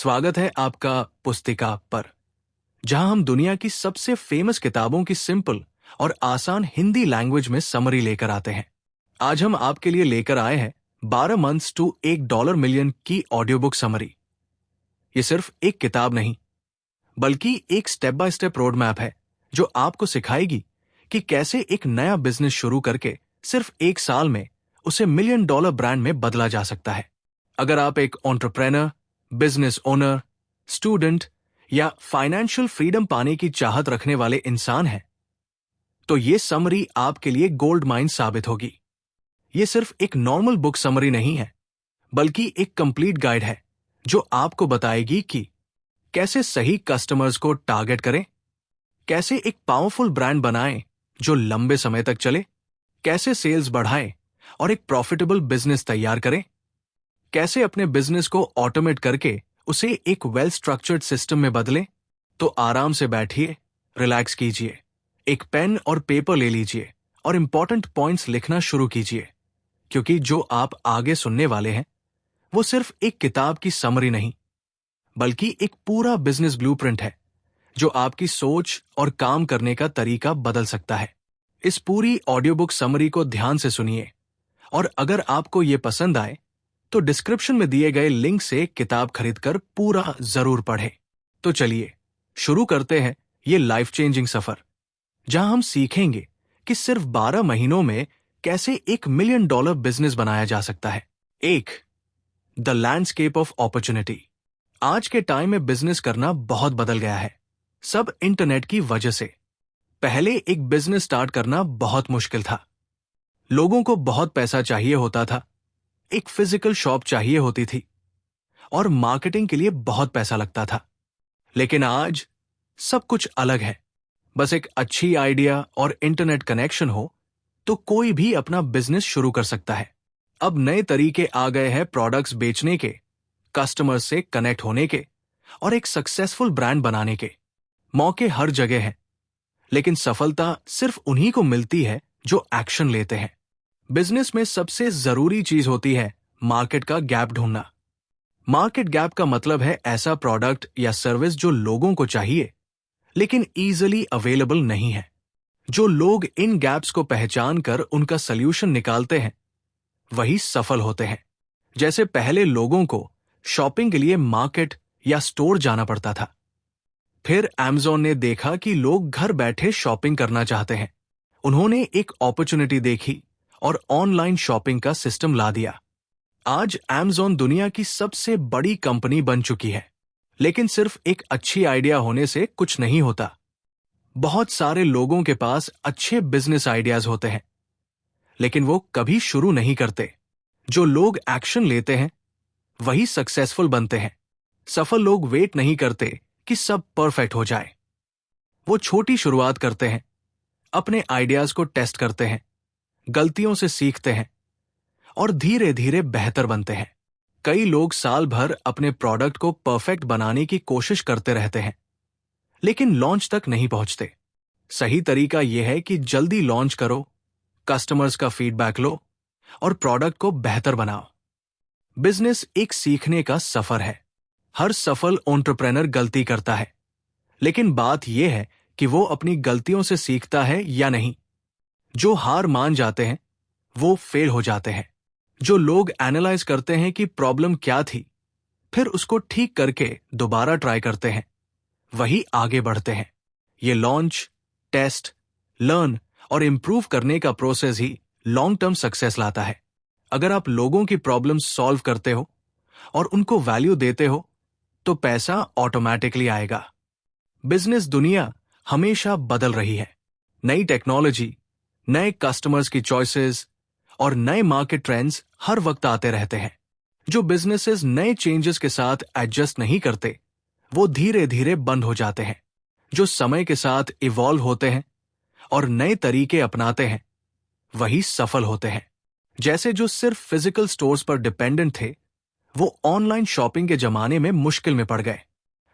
स्वागत है आपका पुस्तिका पर, जहां हम दुनिया की सबसे फेमस किताबों की सिंपल और आसान हिंदी लैंग्वेज में समरी लेकर आते हैं। आज हम आपके लिए लेकर आए हैं 12 मंथ्स टू $1 मिलियन की ऑडियो बुक समरी। ये सिर्फ एक किताब नहीं, बल्कि एक step by step road map है जो आपको सिखाएगी कि कैसे एक नया बिजनेस शुरू करके सिर्फ 1 साल में उसे $1 मिलियन ब्रांड में बदला जा सकता है। अगर आप एक एंटरप्रेन्योर, बिजनेस ओनर, स्टूडेंट या फाइनेंशियल फ्रीडम पाने की चाहत रखने वाले इंसान हैं, तो ये समरी आपके लिए गोल्ड माइन साबित होगी। ये सिर्फ एक नॉर्मल बुक समरी नहीं है, बल्कि एक कंप्लीट गाइड है जो आपको बताएगी कि कैसे सही कस्टमर्स को टारगेट करें, कैसे एक पावरफुल ब्रांड बनाएं जो लंबे समय तक चले, कैसे सेल्स बढ़ाएं और एक प्रॉफिटेबल बिजनेस तैयार करें, कैसे अपने बिजनेस को ऑटोमेट करके उसे एक वेल स्ट्रक्चर्ड सिस्टम में बदलें। तो आराम से बैठिए, रिलैक्स कीजिए, एक पेन और पेपर ले लीजिए और इंपॉर्टेंट पॉइंट्स लिखना शुरू कीजिए, क्योंकि जो आप आगे सुनने वाले हैं वो सिर्फ एक किताब की समरी नहीं, बल्कि एक पूरा बिजनेस ब्लूप्रिंट है जो आपकी सोच और काम करने का तरीका बदल सकता है। इस पूरी ऑडियो बुक समरी को ध्यान से सुनिए और अगर आपको ये पसंद आए तो डिस्क्रिप्शन में दिए गए लिंक से किताब खरीदकर पूरा जरूर पढ़ें। तो चलिए शुरू करते हैं ये लाइफ चेंजिंग सफर, जहां हम सीखेंगे कि सिर्फ 12 महीनों में कैसे $1 मिलियन बिजनेस बनाया जा सकता है। 1. The landscape of opportunity. आज के टाइम में बिजनेस करना बहुत बदल गया है, सब इंटरनेट की वजह से। पहले एक बिजनेस स्टार्ट करना बहुत मुश्किल था। लोगों को बहुत पैसा चाहिए होता था, एक फिजिकल शॉप चाहिए होती थी और मार्केटिंग के लिए बहुत पैसा लगता था। लेकिन आज सब कुछ अलग है। बस एक अच्छी आइडिया और इंटरनेट कनेक्शन हो तो कोई भी अपना बिजनेस शुरू कर सकता है। अब नए तरीके आ गए हैं प्रोडक्ट्स बेचने के, कस्टमर्स से कनेक्ट होने के और एक सक्सेसफुल ब्रांड बनाने के। मौके हर जगह हैं, लेकिन सफलता सिर्फ उन्हीं को मिलती है जो एक्शन लेते हैं। बिजनेस में सबसे जरूरी चीज होती है मार्केट का गैप ढूंढना। मार्केट गैप का मतलब है ऐसा प्रोडक्ट या सर्विस जो लोगों को चाहिए लेकिन इजीली अवेलेबल नहीं है। जो लोग इन गैप्स को पहचान कर उनका सल्यूशन निकालते हैं वही सफल होते हैं। जैसे पहले लोगों को शॉपिंग के लिए मार्केट या स्टोर जाना पड़ता था, फिर Amazon ने देखा कि लोग घर बैठे शॉपिंग करना चाहते हैं। उन्होंने एक अपॉर्चुनिटी देखी और ऑनलाइन शॉपिंग का सिस्टम ला दिया। आज Amazon दुनिया की सबसे बड़ी कंपनी बन चुकी है। लेकिन सिर्फ एक अच्छी आइडिया होने से कुछ नहीं होता। बहुत सारे लोगों के पास अच्छे बिजनेस आइडियाज होते हैं, लेकिन वो कभी शुरू नहीं करते। जो लोग एक्शन लेते हैं वही सक्सेसफुल बनते हैं। सफल लोग वेट नहीं करते कि सब परफेक्ट हो जाए। वो छोटी शुरुआत करते हैं, अपने आइडियाज को टेस्ट करते हैं, गलतियों से सीखते हैं और धीरे धीरे बेहतर बनते हैं। कई लोग साल भर अपने प्रोडक्ट को परफेक्ट बनाने की कोशिश करते रहते हैं, लेकिन लॉन्च तक नहीं पहुंचते। सही तरीका यह है कि जल्दी लॉन्च करो, कस्टमर्स का फीडबैक लो और प्रोडक्ट को बेहतर बनाओ। बिजनेस एक सीखने का सफर है। हर सफल एंटरप्रेन्योर गलती करता है, लेकिन बात यह है कि वो अपनी गलतियों से सीखता है या नहीं। जो हार मान जाते हैं वो फेल हो जाते हैं। जो लोग एनालाइज करते हैं कि प्रॉब्लम क्या थी, फिर उसको ठीक करके दोबारा ट्राई करते हैं, वही आगे बढ़ते हैं। ये लॉन्च, टेस्ट, लर्न और इंप्रूव करने का प्रोसेस ही लॉन्ग टर्म सक्सेस लाता है। अगर आप लोगों की प्रॉब्लम सॉल्व करते हो और उनको वैल्यू देते हो तो पैसा ऑटोमेटिकली आएगा। बिजनेस दुनिया हमेशा बदल रही है। नई टेक्नोलॉजी, नए कस्टमर्स की चॉइसेस और नए मार्केट ट्रेंड्स हर वक्त आते रहते हैं। जो बिजनेसेस नए चेंजेस के साथ एडजस्ट नहीं करते वो धीरे धीरे बंद हो जाते हैं। जो समय के साथ इवॉल्व होते हैं और नए तरीके अपनाते हैं वही सफल होते हैं। जैसे जो सिर्फ फिजिकल स्टोर्स पर डिपेंडेंट थे वो ऑनलाइन शॉपिंग के जमाने में मुश्किल में पड़ गए,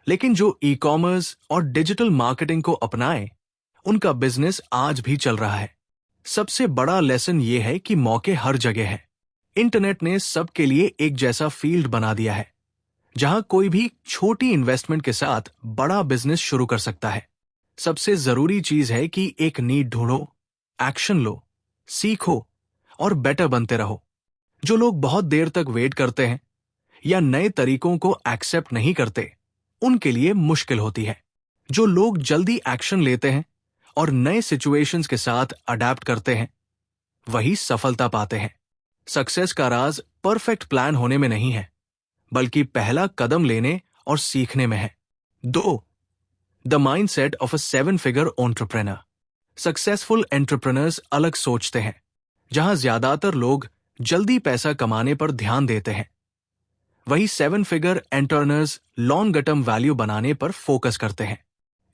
लेकिन जो ई कॉमर्स और डिजिटल मार्केटिंग को अपनाए उनका बिजनेस आज भी चल रहा है। सबसे बड़ा लेसन ये है कि मौके हर जगह हैं। इंटरनेट ने सबके लिए एक जैसा फील्ड बना दिया है, जहां कोई भी छोटी इन्वेस्टमेंट के साथ बड़ा बिजनेस शुरू कर सकता है। सबसे जरूरी चीज है कि एक नीड ढूंढो, एक्शन लो, सीखो और बेटर बनते रहो। जो लोग बहुत देर तक वेट करते हैं या नए तरीकों को एक्सेप्ट नहीं करते, उनके लिए मुश्किल होती है। जो लोग जल्दी एक्शन लेते हैं और नए सिचुएशंस के साथ अडेप्ट करते हैं, वही सफलता पाते हैं। सक्सेस का राज परफेक्ट प्लान होने में नहीं है, बल्कि पहला कदम लेने और सीखने में है। 2. The mindset of a seven figure entrepreneur. Successful entrepreneurs अलग सोचते हैं। जहां ज्यादातर लोग जल्दी पैसा कमाने पर ध्यान देते हैं, वही 7-फिगर एंटरप्रेन्योर्स लॉन्ग टर्म वैल्यू बनाने पर फोकस करते हैं।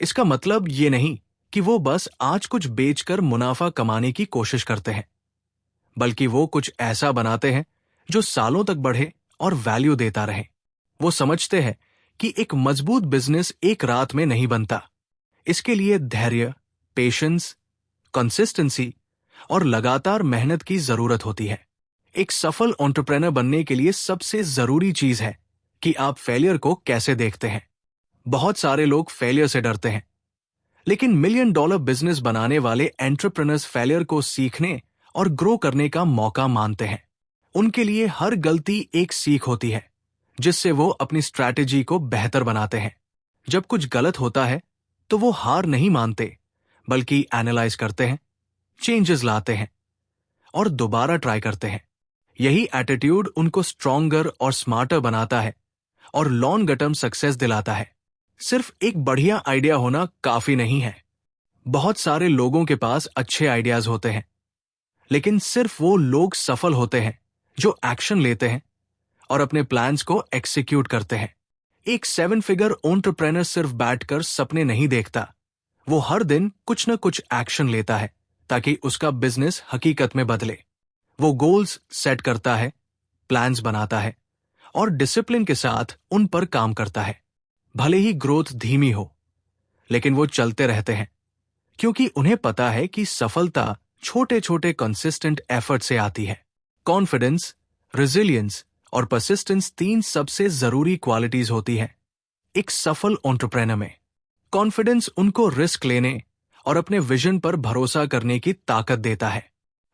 इसका मतलब ये नहीं कि वो बस आज कुछ बेचकर मुनाफा कमाने की कोशिश करते हैं, बल्कि वो कुछ ऐसा बनाते हैं जो सालों तक बढ़े और वैल्यू देता रहे। वो समझते हैं कि एक मजबूत बिजनेस एक रात में नहीं बनता। इसके लिए धैर्य, पेशेंस, कंसिस्टेंसी और लगातार मेहनत की जरूरत होती है। एक सफल एंटरप्रेन्योर बनने के लिए सबसे जरूरी चीज है कि आप फेलियर को कैसे देखते हैं। बहुत सारे लोग फेलियर से डरते हैं, लेकिन $1 मिलियन बिजनेस बनाने वाले एंटरप्रेन्योर्स फेलियर को सीखने और ग्रो करने का मौका मानते हैं। उनके लिए हर गलती एक सीख होती है, जिससे वो अपनी स्ट्रैटेजी को बेहतर बनाते हैं। जब कुछ गलत होता है तो वो हार नहीं मानते, बल्कि एनालाइज करते हैं, चेंजेस लाते हैं और दोबारा ट्राई करते हैं। यही एटीट्यूड उनको स्ट्रॉन्गर और स्मार्टर बनाता है और लॉन्ग टर्म सक्सेस दिलाता है। सिर्फ एक बढ़िया आइडिया होना काफी नहीं है। बहुत सारे लोगों के पास अच्छे आइडियाज होते हैं, लेकिन सिर्फ वो लोग सफल होते हैं जो एक्शन लेते हैं और अपने प्लान्स को एक्सिक्यूट करते हैं। एक 7-फिगर एंटरप्रेन्योर सिर्फ बैठकर सपने नहीं देखता, वो हर दिन कुछ न कुछ एक्शन लेता है ताकि उसका बिजनेस हकीकत में बदले। वो गोल्स सेट करता है, प्लान्स बनाता है और डिसिप्लिन के साथ उन पर काम करता है। भले ही ग्रोथ धीमी हो, लेकिन वो चलते रहते हैं, क्योंकि उन्हें पता है कि सफलता छोटे छोटे कंसिस्टेंट एफर्ट से आती है। कॉन्फिडेंस, रेजिलियंस और परसिस्टेंस 3 सबसे जरूरी क्वालिटीज होती हैं एक सफल एंटरप्रेन्योर में। कॉन्फिडेंस उनको रिस्क लेने और अपने विजन पर भरोसा करने की ताकत देता है।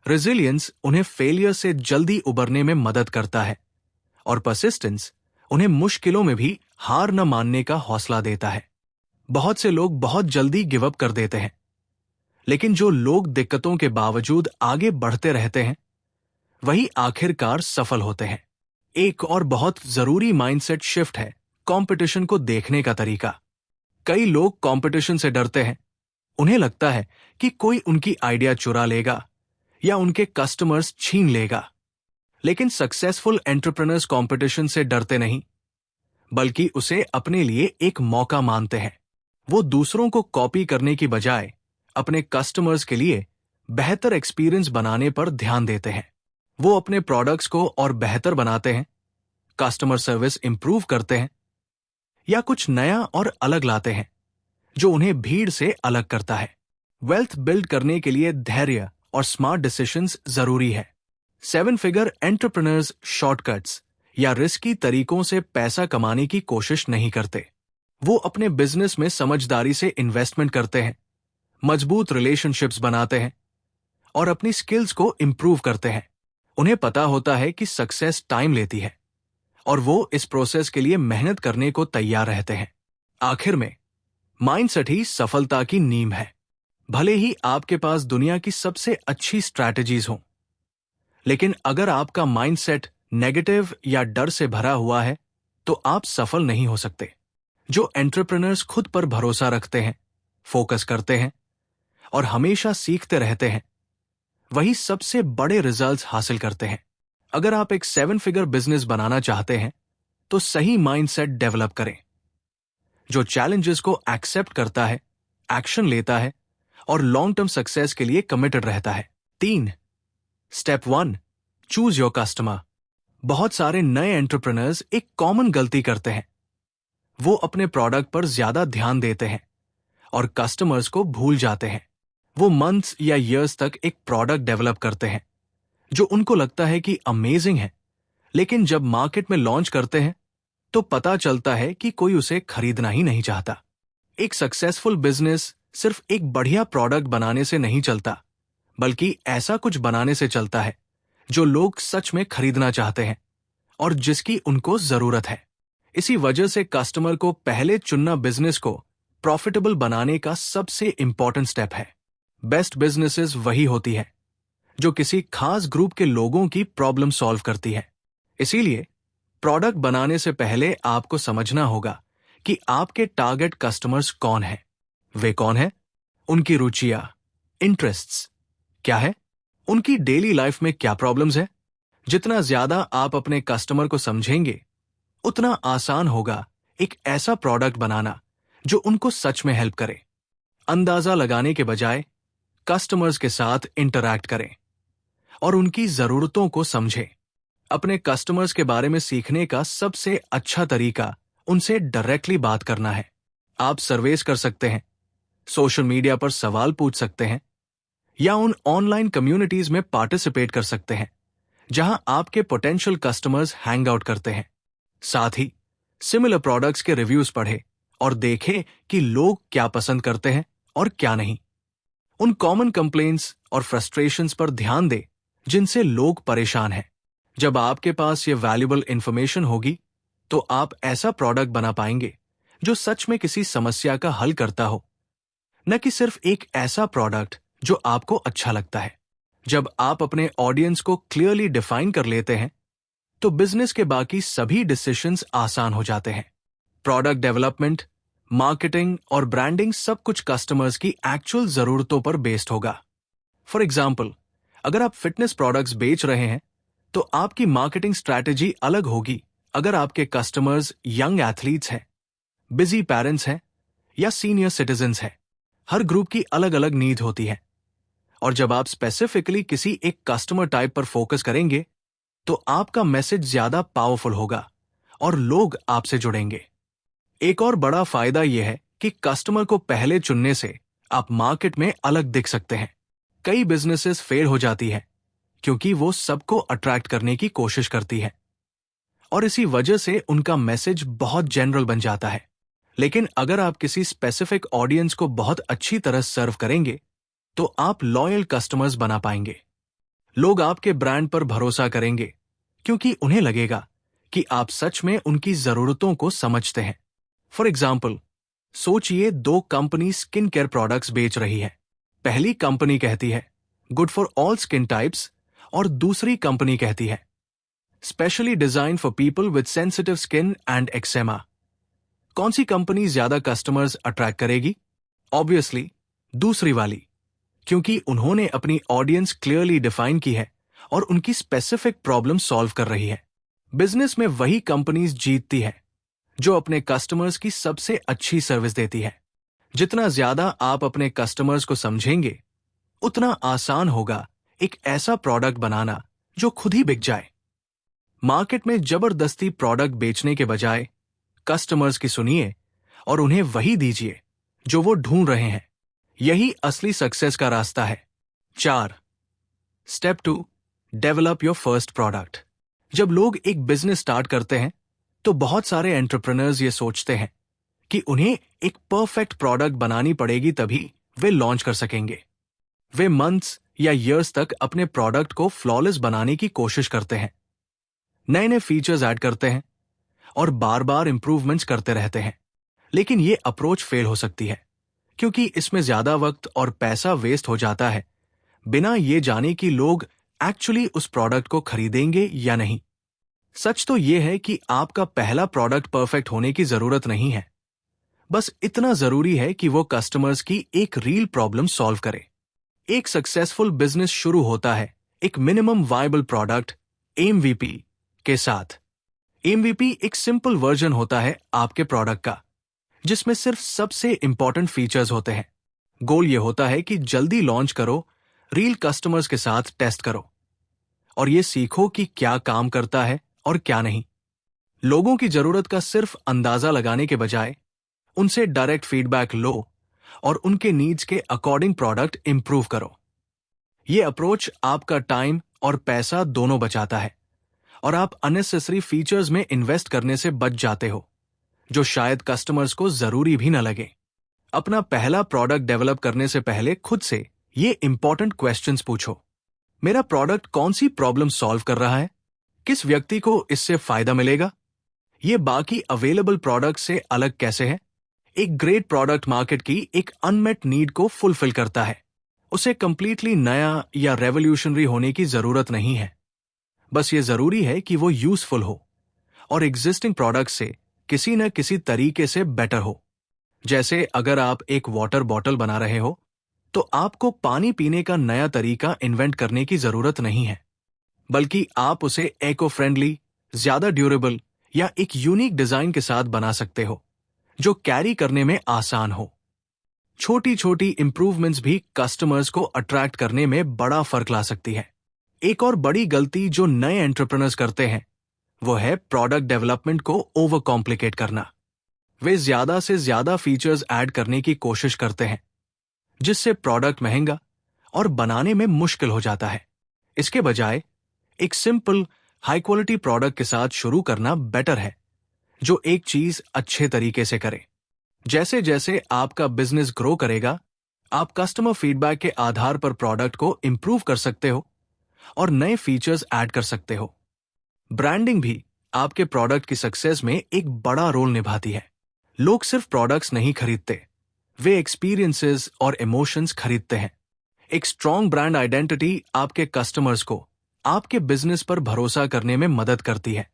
रेजिलियंस उन्हें फेलियर से जल्दी उबरने में मदद करता है और परसिस्टेंस उन्हें मुश्किलों में भी हार न मानने का हौसला देता है। बहुत से लोग बहुत जल्दी गिव अप कर देते हैं, लेकिन जो लोग दिक्कतों के बावजूद आगे बढ़ते रहते हैं, वही आखिरकार सफल होते हैं। एक और बहुत जरूरी माइंडसेट शिफ्ट है कंपटीशन को देखने का तरीका। कई लोग कंपटीशन से डरते हैं। उन्हें लगता है कि कोई उनकी आइडिया चुरा लेगा या उनके कस्टमर्स छीन लेगा। लेकिन सक्सेसफुल एंटरप्रेन्योर्स कंपटीशन से डरते नहीं, बल्कि उसे अपने लिए एक मौका मानते हैं। वो दूसरों को कॉपी करने की बजाय अपने कस्टमर्स के लिए बेहतर एक्सपीरियंस बनाने पर ध्यान देते हैं। वो अपने प्रोडक्ट्स को और बेहतर बनाते हैं, कस्टमर सर्विस इंप्रूव करते हैं या कुछ नया और अलग लाते हैं जो उन्हें भीड़ से अलग करता है। वेल्थ बिल्ड करने के लिए धैर्य और स्मार्ट डिसीजंस जरूरी है। 7-फिगर एंटरप्रेन्योर्स शॉर्टकट्स या रिस्की तरीकों से पैसा कमाने की कोशिश नहीं करते। वो अपने बिजनेस में समझदारी से इन्वेस्टमेंट करते हैं, मजबूत रिलेशनशिप्स बनाते हैं और अपनी स्किल्स को इंप्रूव करते हैं। उन्हें पता होता है कि सक्सेस टाइम लेती है और वो इस प्रोसेस के लिए मेहनत करने को तैयार रहते हैं। आखिर में, माइंडसेट ही सफलता की नींव है। भले ही आपके पास दुनिया की सबसे अच्छी स्ट्रैटेजीज हों, लेकिन अगर आपका माइंडसेट नेगेटिव या डर से भरा हुआ है, तो आप सफल नहीं हो सकते। जो एंटरप्रेन्योर्स खुद पर भरोसा रखते हैं, फोकस करते हैं और हमेशा सीखते रहते हैं, वही सबसे बड़े रिजल्ट्स हासिल करते हैं। अगर आप एक 7-फिगर बिजनेस बनाना चाहते हैं, तो सही माइंडसेट डेवलप करें, जो चैलेंजेस को एक्सेप्ट करता है, एक्शन लेता है और लॉन्ग टर्म सक्सेस के लिए कमिटेड रहता है। 3. Step 1, choose your customer. बहुत सारे नए एंटरप्रेन्योर्स एक कॉमन गलती करते हैं। वो अपने प्रोडक्ट पर ज्यादा ध्यान देते हैं और कस्टमर्स को भूल जाते हैं। वो मंथ्स या ईयर्स तक एक प्रोडक्ट डेवलप करते हैं जो उनको लगता है कि अमेजिंग है, लेकिन जब मार्केट में लॉन्च करते हैं तो पता चलता है कि कोई उसे खरीदना ही नहीं चाहता। एक सक्सेसफुल बिजनेस सिर्फ एक बढ़िया प्रोडक्ट बनाने से नहीं चलता, बल्कि ऐसा कुछ बनाने से चलता है जो लोग सच में खरीदना चाहते हैं और जिसकी उनको जरूरत है। इसी वजह से कस्टमर को पहले चुनना बिजनेस को प्रॉफिटेबल बनाने का सबसे इंपॉर्टेंट स्टेप है। बेस्ट बिजनेसेस वही होती है जो किसी खास ग्रुप के लोगों की प्रॉब्लम सॉल्व करती है। इसीलिए प्रोडक्ट बनाने से पहले आपको समझना होगा कि आपके टारगेट कस्टमर्स कौन हैं। वे कौन हैं? उनकी रुचियां, इंटरेस्ट्स क्या है? उनकी डेली लाइफ में क्या प्रॉब्लम्स है? जितना ज्यादा आप अपने कस्टमर को समझेंगे, उतना आसान होगा एक ऐसा प्रोडक्ट बनाना जो उनको सच में हेल्प करे। अंदाजा लगाने के बजाय कस्टमर्स के साथ इंटरैक्ट करें और उनकी जरूरतों को समझें। अपने कस्टमर्स के बारे में सीखने का सबसे अच्छा तरीका उनसे डायरेक्टली बात करना है। आप सर्वेस कर सकते हैं, सोशल मीडिया पर सवाल पूछ सकते हैं या उन ऑनलाइन कम्युनिटीज में पार्टिसिपेट कर सकते हैं जहां आपके पोटेंशियल कस्टमर्स हैंग आउट करते हैं। साथ ही सिमिलर प्रोडक्ट्स के रिव्यूज पढ़ें और देखें कि लोग क्या पसंद करते हैं और क्या नहीं। उन कॉमन कंप्लेंट्स और फ्रस्ट्रेशंस पर ध्यान दें जिनसे लोग परेशान हैं। जब आपके पास ये वैल्यूएबल इंफॉर्मेशन होगी तो आप ऐसा प्रोडक्ट बना पाएंगे जो सच में किसी समस्या का हल करता हो, न कि सिर्फ एक ऐसा प्रोडक्ट जो आपको अच्छा लगता है। जब आप अपने ऑडियंस को क्लियरली डिफाइन कर लेते हैं तो बिजनेस के बाकी सभी डिसीजंस आसान हो जाते हैं। प्रोडक्ट डेवलपमेंट, मार्केटिंग और ब्रांडिंग सब कुछ कस्टमर्स की एक्चुअल जरूरतों पर बेस्ड होगा। फॉर एग्जाम्पल, अगर आप फिटनेस प्रोडक्ट्स बेच रहे हैं तो आपकी मार्केटिंग स्ट्रैटेजी अलग होगी अगर आपके कस्टमर्स यंग एथलीट्स हैं, बिजी पेरेंट्स हैं या सीनियर सिटीजन्स हैं। हर ग्रुप की अलग अलग नीड होती है और जब आप स्पेसिफिकली किसी एक कस्टमर टाइप पर फोकस करेंगे तो आपका मैसेज ज्यादा पावरफुल होगा और लोग आपसे जुड़ेंगे। एक और बड़ा फायदा यह है कि कस्टमर को पहले चुनने से आप मार्केट में अलग दिख सकते हैं। कई बिजनेसेस फेल हो जाती है क्योंकि वो सबको अट्रैक्ट करने की कोशिश करती है और इसी वजह से उनका मैसेज बहुत जनरल बन जाता है। लेकिन अगर आप किसी स्पेसिफिक ऑडियंस को बहुत अच्छी तरह सर्व करेंगे तो आप लॉयल कस्टमर्स बना पाएंगे। लोग आपके ब्रांड पर भरोसा करेंगे क्योंकि उन्हें लगेगा कि आप सच में उनकी जरूरतों को समझते हैं। फॉर एग्जाम्पल, सोचिए दो कंपनी स्किन केयर प्रोडक्ट्स बेच रही है। पहली कंपनी कहती है good for all skin types और दूसरी कंपनी कहती है specially design for people with sensitive skin and eczema. कौन सी कंपनी ज्यादा कस्टमर्स अट्रैक्ट करेगी? ऑब्वियसली दूसरी वाली, क्योंकि उन्होंने अपनी ऑडियंस क्लियरली डिफाइन की है और उनकी स्पेसिफिक प्रॉब्लम सॉल्व कर रही है। बिजनेस में वही कंपनीज जीतती है जो अपने कस्टमर्स की सबसे अच्छी सर्विस देती है। जितना ज्यादा आप अपने कस्टमर्स को समझेंगे, उतना आसान होगा एक ऐसा प्रोडक्ट बनाना जो खुद ही बिक जाए। मार्केट में जबरदस्ती प्रोडक्ट बेचने के बजाय कस्टमर्स की सुनिए और उन्हें वही दीजिए जो वो ढूंढ रहे हैं। यही असली सक्सेस का रास्ता है। 4. Step 2, develop your first product. जब लोग एक बिजनेस स्टार्ट करते हैं तो बहुत सारे एंटरप्रेन्योर्स ये सोचते हैं कि उन्हें एक परफेक्ट प्रोडक्ट बनानी पड़ेगी तभी वे लॉन्च कर सकेंगे। वे मंथ्स या ईयर्स तक अपने प्रोडक्ट को फ्लॉलेस बनाने की कोशिश करते हैं, नए नए फीचर्स ऐड करते हैं और बार बार इंप्रूवमेंट्स करते रहते हैं। लेकिन ये अप्रोच फेल हो सकती है क्योंकि इसमें ज्यादा वक्त और पैसा वेस्ट हो जाता है बिना ये जाने कि लोग एक्चुअली उस प्रोडक्ट को खरीदेंगे या नहीं। सच तो यह है कि आपका पहला प्रोडक्ट परफेक्ट होने की जरूरत नहीं है। बस इतना जरूरी है कि वो कस्टमर्स की एक रियल प्रॉब्लम सॉल्व करे। एक सक्सेसफुल बिजनेस शुरू होता है एक मिनिमम वायबल प्रोडक्ट MVP के साथ। MVP एक सिंपल वर्जन होता है आपके प्रोडक्ट का जिसमें सिर्फ सबसे इंपॉर्टेंट फीचर्स होते हैं। गोल ये होता है कि जल्दी लॉन्च करो, रियल कस्टमर्स के साथ टेस्ट करो और ये सीखो कि क्या काम करता है और क्या नहीं। लोगों की जरूरत का सिर्फ अंदाजा लगाने के बजाय उनसे डायरेक्ट फीडबैक लो और उनके नीड्स के अकॉर्डिंग प्रोडक्ट इंप्रूव करो। ये अप्रोच आपका टाइम और पैसा दोनों बचाता है और आप अननेसेसरी फीचर्स में इन्वेस्ट करने से बच जाते हो, जो शायद कस्टमर्स को जरूरी भी न लगे। अपना पहला प्रोडक्ट डेवलप करने से पहले खुद से ये इंपॉर्टेंट क्वेश्चंस पूछो। मेरा प्रोडक्ट कौन सी प्रॉब्लम सॉल्व कर रहा है? किस व्यक्ति को इससे फायदा मिलेगा? ये बाकी अवेलेबल प्रोडक्ट से अलग कैसे है? एक ग्रेट प्रोडक्ट मार्केट की एक अनमेट नीड को फुलफिल करता है। उसे कंप्लीटली नया या रेवोल्यूशनरी होने की जरूरत नहीं है। बस ये जरूरी है कि वो यूजफुल हो और एग्जिस्टिंग प्रोडक्ट से किसी न किसी तरीके से बेटर हो। जैसे अगर आप एक वाटर बॉटल बना रहे हो, तो आपको पानी पीने का नया तरीका इन्वेंट करने की जरूरत नहीं है, बल्कि आप उसे इको फ्रेंडली, ज्यादा ड्यूरेबल या एक यूनिक डिजाइन के साथ बना सकते हो जो कैरी करने में आसान हो। छोटी छोटी इंप्रूवमेंट्स भी कस्टमर्स को अट्रैक्ट करने में बड़ा फर्क ला सकती है। एक और बड़ी गलती जो नए एंटरप्रेन्योर्स करते हैं वो है प्रोडक्ट डेवलपमेंट को ओवर कॉम्प्लिकेट करना। वे ज्यादा से ज्यादा फीचर्स ऐड करने की कोशिश करते हैं, जिससे प्रोडक्ट महंगा और बनाने में मुश्किल हो जाता है। इसके बजाय एक सिंपल हाई क्वालिटी प्रोडक्ट के साथ शुरू करना बेटर है, जो एक चीज अच्छे तरीके से करे। जैसे जैसे आपका बिजनेस ग्रो करेगा, आप कस्टमर फीडबैक के आधार पर प्रोडक्ट को इंप्रूव कर सकते हो और नए फीचर्स ऐड कर सकते हो। ब्रांडिंग भी आपके प्रोडक्ट की सक्सेस में एक बड़ा रोल निभाती है। लोग सिर्फ प्रोडक्ट्स नहीं खरीदते, वे एक्सपीरियंसेस और इमोशंस खरीदते हैं। एक स्ट्रॉन्ग ब्रांड आइडेंटिटी आपके कस्टमर्स को आपके बिजनेस पर भरोसा करने में मदद करती है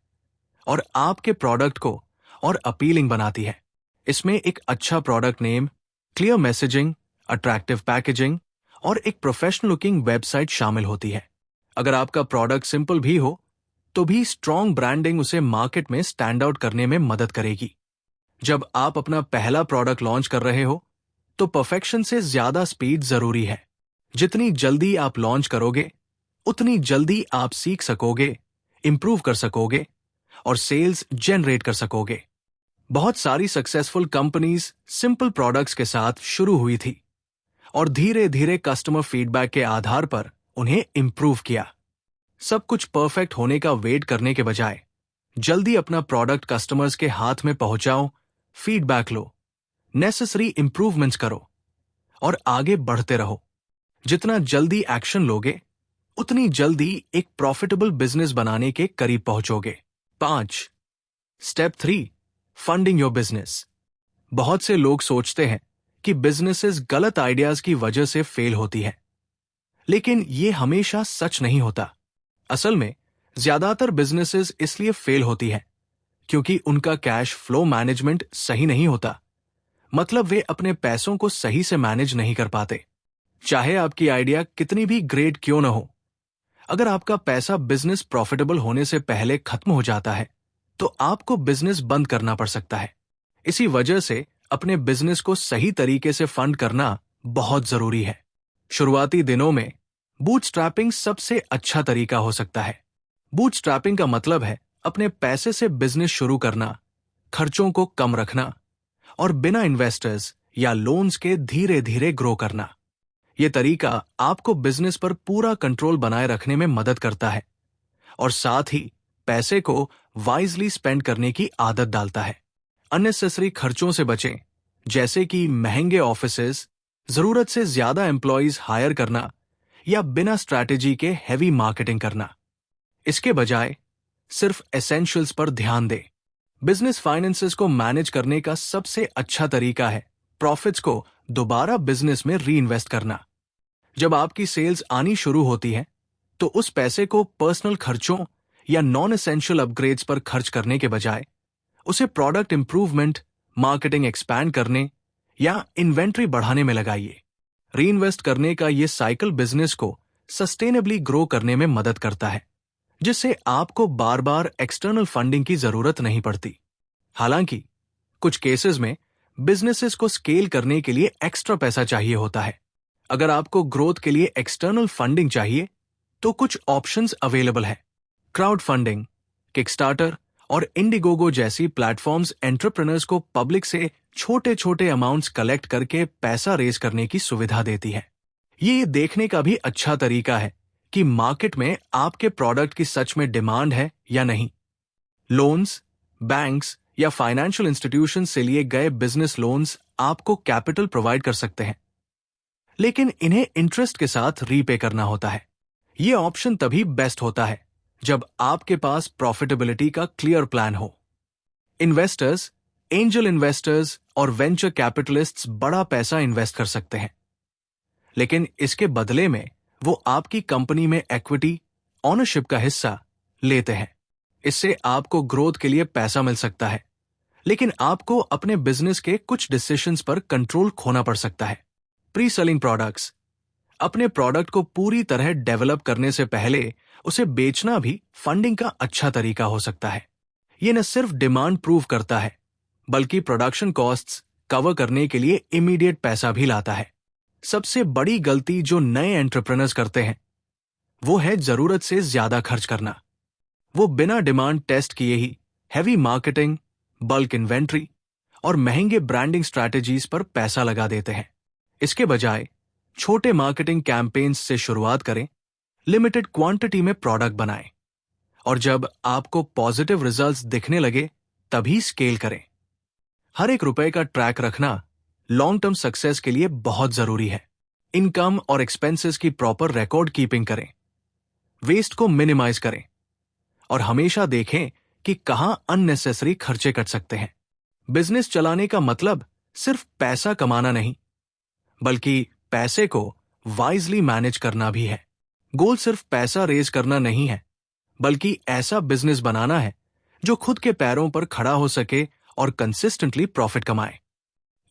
और आपके प्रोडक्ट को और अपीलिंग बनाती है। इसमें एक अच्छा product name, clear messaging, attractive packaging और एक प्रोफेशनल लुकिंग वेबसाइट शामिल होती है। अगर आपका प्रोडक्ट सिंपल भी हो, तो भी स्ट्रॉन्ग ब्रांडिंग उसे मार्केट में स्टैंड आउट करने में मदद करेगी। जब आप अपना पहला प्रोडक्ट लॉन्च कर रहे हो, तो परफेक्शन से ज्यादा स्पीड जरूरी है। जितनी जल्दी आप लॉन्च करोगे, उतनी जल्दी आप सीख सकोगे, इंप्रूव कर सकोगे और सेल्स जनरेट कर सकोगे। बहुत सारी सक्सेसफुल कंपनीज सिंपल प्रोडक्ट्स के साथ शुरू हुई थी और धीरे धीरे कस्टमर फीडबैक के आधार पर उन्हें इंप्रूव किया। सब कुछ परफेक्ट होने का वेट करने के बजाय जल्दी अपना प्रोडक्ट कस्टमर्स के हाथ में पहुंचाओ, फीडबैक लो, नेसेसरी इंप्रूवमेंट्स करो और आगे बढ़ते रहो। जितना जल्दी एक्शन लोगे, उतनी जल्दी एक प्रॉफिटेबल बिजनेस बनाने के करीब पहुंचोगे। 5. Step 3, funding your business. बहुत से लोग सोचते हैं कि बिजनेसेस गलत आइडियाज की वजह से फेल होती है, लेकिन ये हमेशा सच नहीं होता। असल में ज्यादातर बिजनेसेस इसलिए फेल होती है क्योंकि उनका कैश फ्लो मैनेजमेंट सही नहीं होता। मतलब वे अपने पैसों को सही से मैनेज नहीं कर पाते। चाहे आपकी आइडिया कितनी भी ग्रेट क्यों न हो, अगर आपका पैसा बिजनेस प्रॉफिटेबल होने से पहले खत्म हो जाता है, तो आपको बिजनेस बंद करना पड़ सकता है। इसी वजह से अपने बिजनेस को सही तरीके से फंड करना बहुत जरूरी है। शुरुआती दिनों में बूटस्ट्रैपिंग सबसे अच्छा तरीका हो सकता है। बूटस्ट्रैपिंग का मतलब है अपने पैसे से बिजनेस शुरू करना, खर्चों को कम रखना और बिना इन्वेस्टर्स या लोन्स के धीरे धीरे ग्रो करना। यह तरीका आपको बिजनेस पर पूरा कंट्रोल बनाए रखने में मदद करता है और साथ ही पैसे को वाइजली स्पेंड करने की आदत डालता है। अननेसेसरी खर्चों से बचें, जैसे कि महंगे ऑफिसेज, जरूरत से ज्यादा एम्प्लॉइज हायर करना या बिना स्ट्रैटेजी के हैवी मार्केटिंग करना। इसके बजाय सिर्फ एसेंशियल्स पर ध्यान दें। बिजनेस फाइनेंसेस को मैनेज करने का सबसे अच्छा तरीका है प्रॉफिट्स को दोबारा बिजनेस में री इन्वेस्ट करना। जब आपकी सेल्स आनी शुरू होती है, तो उस पैसे को पर्सनल खर्चों या नॉन एसेंशियल अपग्रेड्स पर खर्च करने के बजाय उसे प्रोडक्ट इंप्रूवमेंट, मार्केटिंग एक्सपैंड करने या इन्वेंट्री बढ़ाने में लगाइए। री इन्वेस्ट करने का यह साइकिल बिजनेस को सस्टेनेबली ग्रो करने में मदद करता है, जिससे आपको बार बार एक्सटर्नल फंडिंग की जरूरत नहीं पड़ती। हालांकि कुछ केसेस में बिजनेसेस को स्केल करने के लिए एक्स्ट्रा पैसा चाहिए होता है। अगर आपको ग्रोथ के लिए एक्सटर्नल फंडिंग चाहिए, तो कुछ ऑप्शंस अवेलेबल है। क्राउड फंडिंग, किकस्टार्टर और इंडिगोगो जैसी प्लेटफॉर्म्स एंटरप्रेन्योर्स को पब्लिक से छोटे छोटे अमाउंट्स कलेक्ट करके पैसा रेज करने की सुविधा देती है। ये देखने का भी अच्छा तरीका है कि मार्केट में आपके प्रोडक्ट की सच में डिमांड है या नहीं। लोन्स, बैंक्स या फाइनेंशियल इंस्टीट्यूशन से लिए गए बिजनेस लोन्स आपको कैपिटल प्रोवाइड कर सकते हैं, लेकिन इन्हें इंटरेस्ट के साथ रीपे करना होता है। यह ऑप्शन तभी बेस्ट होता है जब आपके पास प्रॉफिटेबिलिटी का क्लियर प्लान हो। इन्वेस्टर्स, एंजल इन्वेस्टर्स और वेंचर कैपिटलिस्ट्स बड़ा पैसा इन्वेस्ट कर सकते हैं, लेकिन इसके बदले में वो आपकी कंपनी में इक्विटी, ओनरशिप का हिस्सा लेते हैं। इससे आपको ग्रोथ के लिए पैसा मिल सकता है, लेकिन आपको अपने बिजनेस के कुछ डिसीजंस पर कंट्रोल खोना पड़ सकता है। Pre selling products. अपने प्रोडक्ट को पूरी तरह डेवलप करने से पहले उसे बेचना भी फंडिंग का अच्छा तरीका हो सकता है। यह न सिर्फ डिमांड प्रूव करता है, बल्कि प्रोडक्शन कॉस्ट्स कवर करने के लिए इमीडिएट पैसा भी लाता है। सबसे बड़ी गलती जो नए एंटरप्रेन्योर्स करते हैं वो है जरूरत से ज्यादा खर्च करना। वो बिना डिमांड टेस्ट किए ही हैवी मार्केटिंग, बल्क इन्वेंट्री और महंगे ब्रांडिंग स्ट्रैटेजीज पर पैसा लगा देते हैं। इसके बजाय छोटे मार्केटिंग कैंपेन्स से शुरुआत करें, लिमिटेड क्वांटिटी में प्रोडक्ट बनाएं और जब आपको पॉजिटिव रिजल्ट्स दिखने लगे तभी स्केल करें। हर एक रुपए का ट्रैक रखना लॉन्ग टर्म सक्सेस के लिए बहुत जरूरी है। इनकम और एक्सपेंसेस की प्रॉपर रिकॉर्ड कीपिंग करें, वेस्ट को मिनिमाइज करें और हमेशा देखें कि कहां अननेसेसरी खर्चे कट सकते हैं। बिजनेस चलाने का मतलब सिर्फ पैसा कमाना नहीं, बल्कि पैसे को वाइजली मैनेज करना भी है। गोल सिर्फ पैसा रेज करना नहीं है, बल्कि ऐसा बिजनेस बनाना है जो खुद के पैरों पर खड़ा हो सके और कंसिस्टेंटली प्रॉफिट कमाए।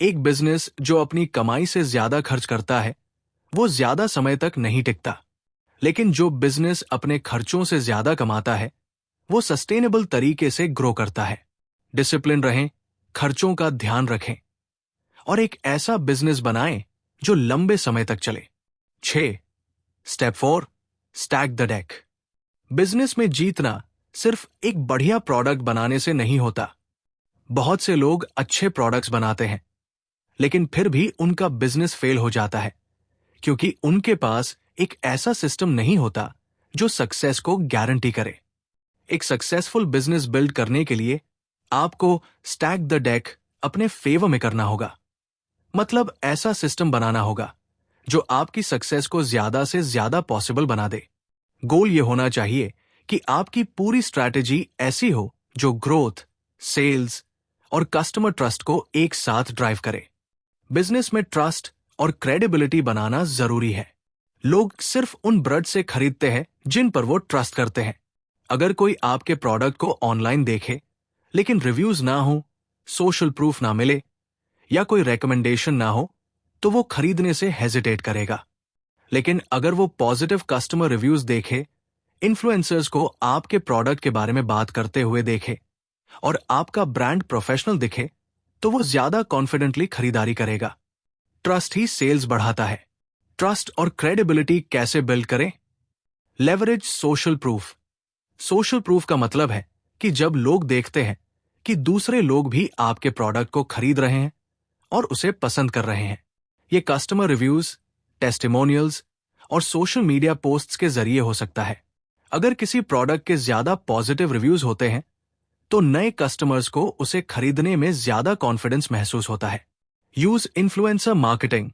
एक बिजनेस जो अपनी कमाई से ज्यादा खर्च करता है वो ज्यादा समय तक नहीं टिकता, लेकिन जो बिजनेस अपने खर्चों से ज्यादा कमाता है वो सस्टेनेबल तरीके से ग्रो करता है। डिसिप्लिन रहें, खर्चों का ध्यान रखें और एक ऐसा बिजनेस बनाएं जो लंबे समय तक चले। 6. Step 4, stack the deck. Business में जीतना सिर्फ एक बढ़िया प्रोडक्ट बनाने से नहीं होता। बहुत से लोग अच्छे प्रोडक्ट्स बनाते हैं, लेकिन फिर भी उनका बिजनेस फेल हो जाता है क्योंकि उनके पास एक ऐसा सिस्टम नहीं होता जो सक्सेस को गारंटी करे। एक सक्सेसफुल बिजनेस बिल्ड करने के लिए आपको स्टैक द डेक अपने फेवर में करना होगा। मतलब ऐसा सिस्टम बनाना होगा जो आपकी सक्सेस को ज्यादा से ज्यादा पॉसिबल बना दे। गोल ये होना चाहिए कि आपकी पूरी स्ट्रैटेजी ऐसी हो जो ग्रोथ, सेल्स और कस्टमर ट्रस्ट को एक साथ ड्राइव करे। बिजनेस में ट्रस्ट और क्रेडिबिलिटी बनाना जरूरी है। लोग सिर्फ उन ब्रांड से खरीदते हैं जिन पर वो ट्रस्ट करते हैं। अगर कोई आपके प्रोडक्ट को ऑनलाइन देखे लेकिन रिव्यूज ना हो, सोशल प्रूफ ना मिले या कोई रेकमेंडेशन ना हो तो वो खरीदने से हेजिटेट करेगा। लेकिन अगर वो पॉजिटिव कस्टमर रिव्यूज देखे, इन्फ्लुएंसर्स को आपके प्रोडक्ट के बारे में बात करते हुए देखे और आपका ब्रांड प्रोफेशनल दिखे तो वो ज्यादा कॉन्फिडेंटली खरीदारी करेगा। ट्रस्ट ही सेल्स बढ़ाता है। ट्रस्ट और क्रेडिबिलिटी कैसे बिल्ड करें? Leverage social proof. Social proof का मतलब है कि जब लोग देखते हैं कि दूसरे लोग भी आपके प्रोडक्ट को खरीद रहे हैं और उसे पसंद कर रहे हैं। ये कस्टमर रिव्यूज, टेस्टिमोनियल्स और सोशल मीडिया पोस्ट्स के जरिए हो सकता है। अगर किसी प्रोडक्ट के ज्यादा पॉजिटिव रिव्यूज होते हैं तो नए कस्टमर्स को उसे खरीदने में ज्यादा कॉन्फिडेंस महसूस होता है। Use influencer marketing.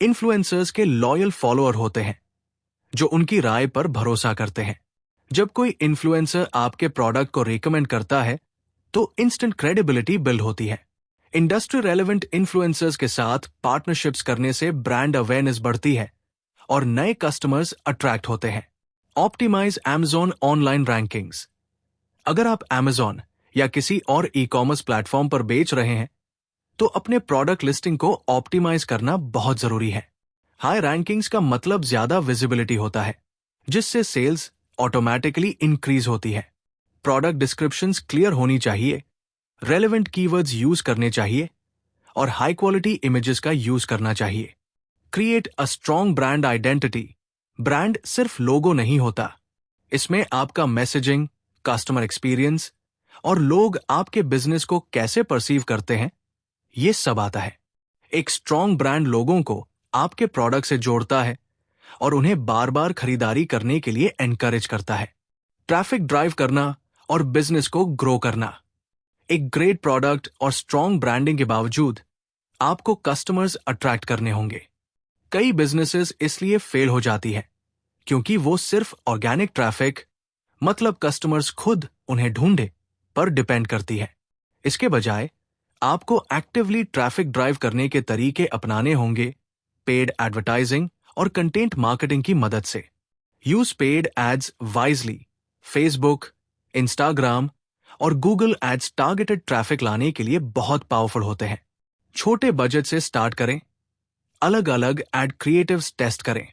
इन्फ्लुएंसर्स के लॉयल फॉलोअर होते हैं जो उनकी राय पर भरोसा करते हैं। जब कोई इन्फ्लुएंसर आपके प्रोडक्ट को रिकमेंड करता है तो इंस्टेंट क्रेडिबिलिटी बिल्ड होती है। इंडस्ट्री रेलेवेंट इन्फ्लुएंसर्स के साथ पार्टनरशिप्स करने से ब्रांड अवेयरनेस बढ़ती है और नए कस्टमर्स अट्रैक्ट होते हैं। Optimise Amazon online rankings. अगर आप Amazon या किसी और ई-कॉमर्स प्लेटफॉर्म पर बेच रहे हैं तो अपने प्रोडक्ट लिस्टिंग को ऑप्टिमाइज करना बहुत जरूरी है। हाई रैंकिंग्स का मतलब ज्यादा विजिबिलिटी होता है, जिससे सेल्स ऑटोमेटिकली इंक्रीज होती है। प्रोडक्ट डिस्क्रिप्शंस क्लियर होनी चाहिए, रेलेवेंट कीवर्ड्स यूज करने चाहिए और हाई क्वालिटी इमेजेस का यूज करना चाहिए। Create a strong brand identity. Brand सिर्फ लोगो नहीं होता, इसमें आपका मैसेजिंग, कस्टमर एक्सपीरियंस और लोग आपके बिजनेस को कैसे परसीव करते हैं ये सब आता है। एक स्ट्रॉन्ग ब्रांड लोगों को आपके प्रोडक्ट से जोड़ता है और उन्हें बार बार खरीदारी करने के लिए एनकरेज करता है। ट्रैफिक ड्राइव करना और बिजनेस को ग्रो करना। एक ग्रेट प्रोडक्ट और स्ट्रॉन्ग ब्रांडिंग के बावजूद आपको कस्टमर्स अट्रैक्ट करने होंगे। कई बिजनेसेस इसलिए फेल हो जाती है क्योंकि वो सिर्फ ऑर्गेनिक ट्रैफिक, मतलब कस्टमर्स खुद उन्हें ढूंढे, पर डिपेंड करती है। इसके बजाय आपको एक्टिवली ट्रैफिक ड्राइव करने के तरीके अपनाने होंगे, पेड एडवर्टाइजिंग और कंटेंट मार्केटिंग की मदद से। Use paid ads wisely. Facebook, Instagram और गूगल एड्स टारगेटेड ट्रैफिक लाने के लिए बहुत पावरफुल होते हैं। छोटे बजट से स्टार्ट करें, अलग अलग एड क्रिएटिव्स टेस्ट करें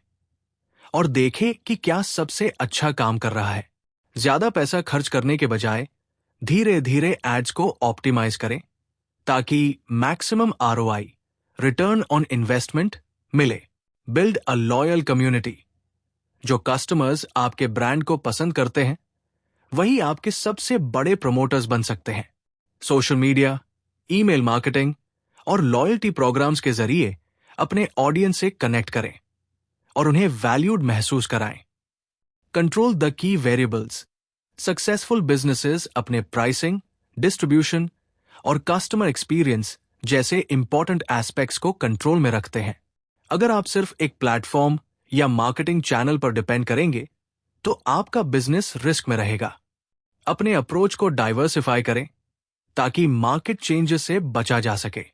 और देखें कि क्या सबसे अच्छा काम कर रहा है। ज्यादा पैसा खर्च करने के बजाय धीरे धीरे एड्स को ऑप्टिमाइज करें ताकि maximum ROI, return on investment, मिले। Build a loyal community. जो कस्टमर्स आपके ब्रांड को पसंद करते हैं वही आपके सबसे बड़े प्रमोटर्स बन सकते हैं। सोशल मीडिया, ईमेल मार्केटिंग और लॉयल्टी प्रोग्राम्स के जरिए अपने ऑडियंस से कनेक्ट करें और उन्हें वैल्यूड महसूस कराएं। Control the key variables. Successful businesses अपने प्राइसिंग, डिस्ट्रीब्यूशन और कस्टमर एक्सपीरियंस जैसे इंपॉर्टेंट एस्पेक्ट्स को कंट्रोल में रखते हैं। अगर आप सिर्फ एक प्लेटफॉर्म या मार्केटिंग चैनल पर डिपेंड करेंगे तो आपका बिजनेस रिस्क में रहेगा। अपने अप्रोच को डाइवर्सिफाई करें ताकि मार्केट चेंजेस से बचा जा सके।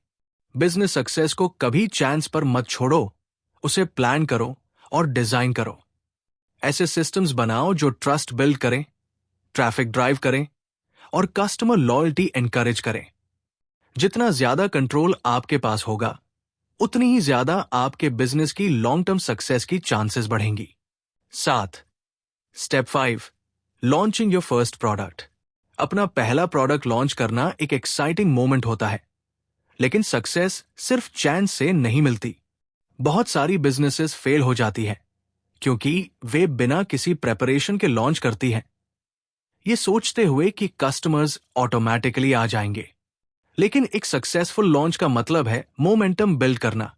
बिजनेस सक्सेस को कभी चांस पर मत छोड़ो, उसे प्लान करो और डिजाइन करो। ऐसे सिस्टम्स बनाओ जो ट्रस्ट बिल्ड करें, ट्रैफिक ड्राइव करें और कस्टमर लॉयल्टी एनकरेज करें। जितना ज्यादा कंट्रोल आपके पास होगा उतनी ही ज्यादा आपके बिजनेस की लॉन्ग टर्म सक्सेस की चांसेस बढ़ेंगी। 7. Step 5. Launching your first product. अपना पहला प्रोडक्ट लॉन्च करना एक एक्साइटिंग मोमेंट होता है, लेकिन सक्सेस सिर्फ चांस से नहीं मिलती। बहुत सारी बिजनेसेस फेल हो जाती है क्योंकि वे बिना किसी प्रेपरेशन के लॉन्च करती हैं, ये सोचते हुए कि कस्टमर्स ऑटोमेटिकली आ जाएंगे। लेकिन एक सक्सेसफुल लॉन्च का मतलब है मोमेंटम बिल्ड करना,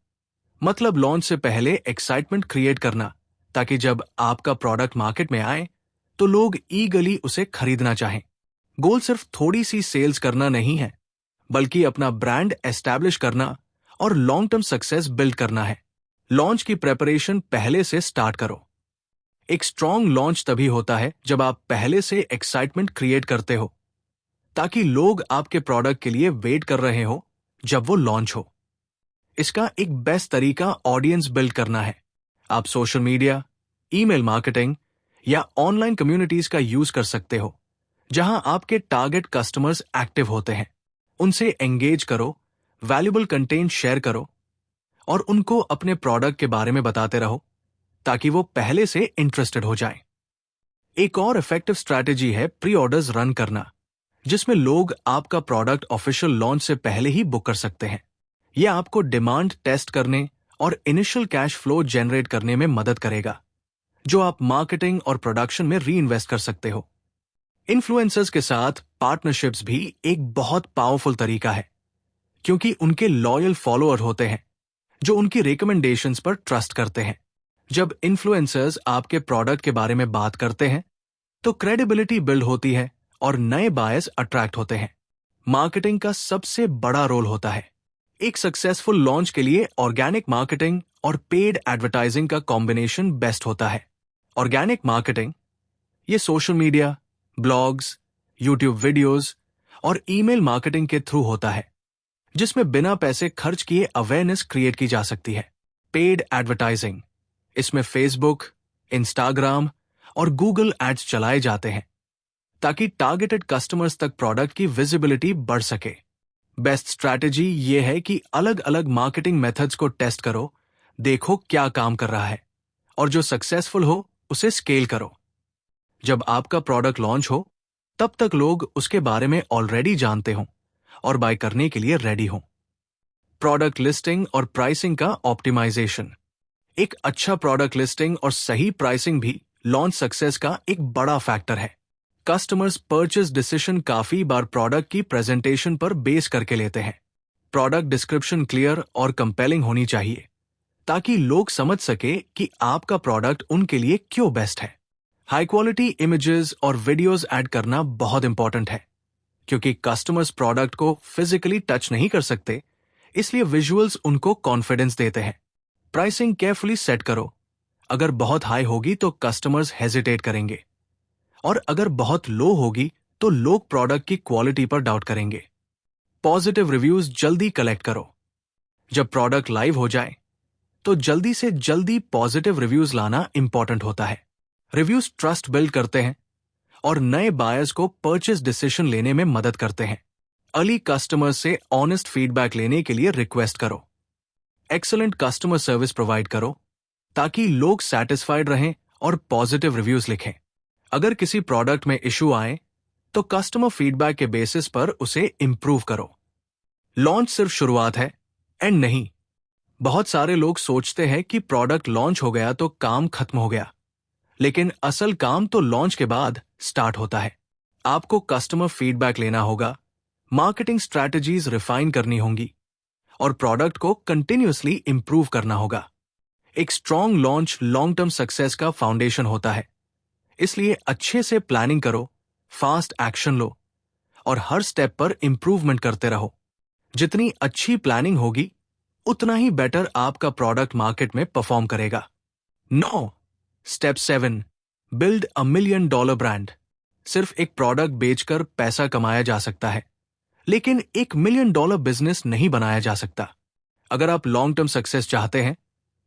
मतलब लॉन्च से पहले एक्साइटमेंट क्रिएट करना ताकि जब आपका प्रोडक्ट मार्केट में आए तो लोग ईगली उसे खरीदना चाहें। गोल सिर्फ थोड़ी सी सेल्स करना नहीं है, बल्कि अपना ब्रांड एस्टैब्लिश करना और लॉन्ग टर्म सक्सेस बिल्ड करना है। लॉन्च की प्रेपरेशन पहले से स्टार्ट करो। एक स्ट्रॉन्ग लॉन्च तभी होता है जब आप पहले से एक्साइटमेंट क्रिएट करते हो ताकि लोग आपके प्रोडक्ट के लिए वेट कर रहे हो जब वो लॉन्च हो। इसका एक बेस्ट तरीका ऑडियंस बिल्ड करना है। आप सोशल मीडिया, ईमेल मार्केटिंग या ऑनलाइन कम्युनिटीज का यूज कर सकते हो जहां आपके टारगेट कस्टमर्स एक्टिव होते हैं। उनसे एंगेज करो, वैल्यूबल कंटेंट शेयर करो और उनको अपने प्रोडक्ट के बारे में बताते रहो ताकि वो पहले से इंटरेस्टेड हो जाएं। एक और इफेक्टिव स्ट्रैटेजी है प्री ऑर्डर्स रन करना, जिसमें लोग आपका प्रोडक्ट ऑफिशियल लॉन्च से पहले ही बुक कर सकते हैं। यह आपको डिमांड टेस्ट करने और इनिशियल कैश फ्लो जनरेट करने में मदद करेगा, जो आप मार्केटिंग और प्रोडक्शन में री इन्वेस्ट कर सकते हो। इन्फ्लुएंसर्स के साथ पार्टनरशिप्स भी एक बहुत पावरफुल तरीका है क्योंकि उनके लॉयल फॉलोअर होते हैं जो उनकी रिकमेंडेशंस पर ट्रस्ट करते हैं। जब इन्फ्लुएंसर्स आपके प्रोडक्ट के बारे में बात करते हैं तो क्रेडिबिलिटी बिल्ड होती है और नए बायर्स अट्रैक्ट होते हैं। मार्केटिंग का सबसे बड़ा रोल होता है। एक सक्सेसफुल लॉन्च के लिए ऑर्गेनिक मार्केटिंग और पेड एडवर्टाइजिंग का कॉम्बिनेशन बेस्ट होता है। ऑर्गेनिक मार्केटिंग ये social media, blogs, YouTube videos और ईमेल मार्केटिंग के थ्रू होता है, जिसमें बिना पैसे खर्च किए अवेयरनेस क्रिएट की जा सकती है। पेड एडवर्टाइजिंग, इसमें फेसबुक, इंस्टाग्राम और गूगल एड्स चलाए जाते हैं ताकि टारगेटेड कस्टमर्स तक प्रोडक्ट की विजिबिलिटी बढ़ सके। बेस्ट स्ट्रैटेजी ये है कि अलग अलग मार्केटिंग मेथड्स को टेस्ट करो, देखो क्या काम कर रहा है और जो सक्सेसफुल हो उसे स्केल करो। जब आपका प्रोडक्ट लॉन्च हो तब तक लोग उसके बारे में ऑलरेडी जानते हों और बाय करने के लिए रेडी हों। प्रोडक्ट लिस्टिंग और प्राइसिंग का ऑप्टिमाइजेशन। एक अच्छा प्रोडक्ट लिस्टिंग और सही प्राइसिंग भी लॉन्च सक्सेस का एक बड़ा फैक्टर है। कस्टमर्स परचेज डिसीजन काफी बार प्रोडक्ट की प्रेजेंटेशन पर बेस करके लेते हैं। प्रोडक्ट डिस्क्रिप्शन क्लियर और कंपेलिंग होनी चाहिए ताकि लोग समझ सके कि आपका प्रोडक्ट उनके लिए क्यों बेस्ट है। हाई क्वालिटी इमेजेस और वीडियोस ऐड करना बहुत इंपॉर्टेंट है, क्योंकि कस्टमर्स प्रोडक्ट को फिजिकली टच नहीं कर सकते, इसलिए विजुअल्स उनको कॉन्फिडेंस देते हैं। प्राइसिंग केयरफुली सेट करो। अगर बहुत हाई होगी तो कस्टमर्स हेजिटेट करेंगे, और अगर बहुत लो होगी तो लोग प्रोडक्ट की क्वालिटी पर डाउट करेंगे। पॉजिटिव रिव्यूज जल्दी कलेक्ट करो। जब प्रोडक्ट लाइव हो जाए तो जल्दी से जल्दी पॉजिटिव रिव्यूज लाना इंपॉर्टेंट होता है। रिव्यूज ट्रस्ट बिल्ड करते हैं और नए बायर्स को परचेज डिसीजन लेने में मदद करते हैं। अर्ली कस्टमर्स से ऑनेस्ट फीडबैक लेने के लिए रिक्वेस्ट करो। एक्सीलेंट कस्टमर सर्विस प्रोवाइड करो ताकि लोग सैटिस्फाइड रहें और पॉजिटिव रिव्यूज लिखें। अगर किसी प्रोडक्ट में इशू आए तो कस्टमर फीडबैक के बेसिस पर उसे इंप्रूव करो। लॉन्च सिर्फ शुरुआत है, एंड नहीं। बहुत सारे लोग सोचते हैं कि प्रोडक्ट लॉन्च हो गया तो काम खत्म हो गया, लेकिन असल काम तो लॉन्च के बाद स्टार्ट होता है। आपको कस्टमर फीडबैक लेना होगा, मार्केटिंग स्ट्रैटेजीज रिफाइन करनी होंगी और प्रोडक्ट को कंटिन्यूअसली इंप्रूव करना होगा। एक strong launch long term success का फाउंडेशन होता है, इसलिए अच्छे से प्लानिंग करो, फास्ट एक्शन लो और हर स्टेप पर इंप्रूवमेंट करते रहो। जितनी अच्छी प्लानिंग होगी उतना ही बेटर आपका प्रोडक्ट मार्केट में परफॉर्म करेगा। 9. Step 7. Build a $1 million brand. सिर्फ एक प्रोडक्ट बेचकर पैसा कमाया जा सकता है, लेकिन एक $1 मिलियन बिजनेस नहीं बनाया जा सकता। अगर आप लॉन्ग टर्म सक्सेस चाहते हैं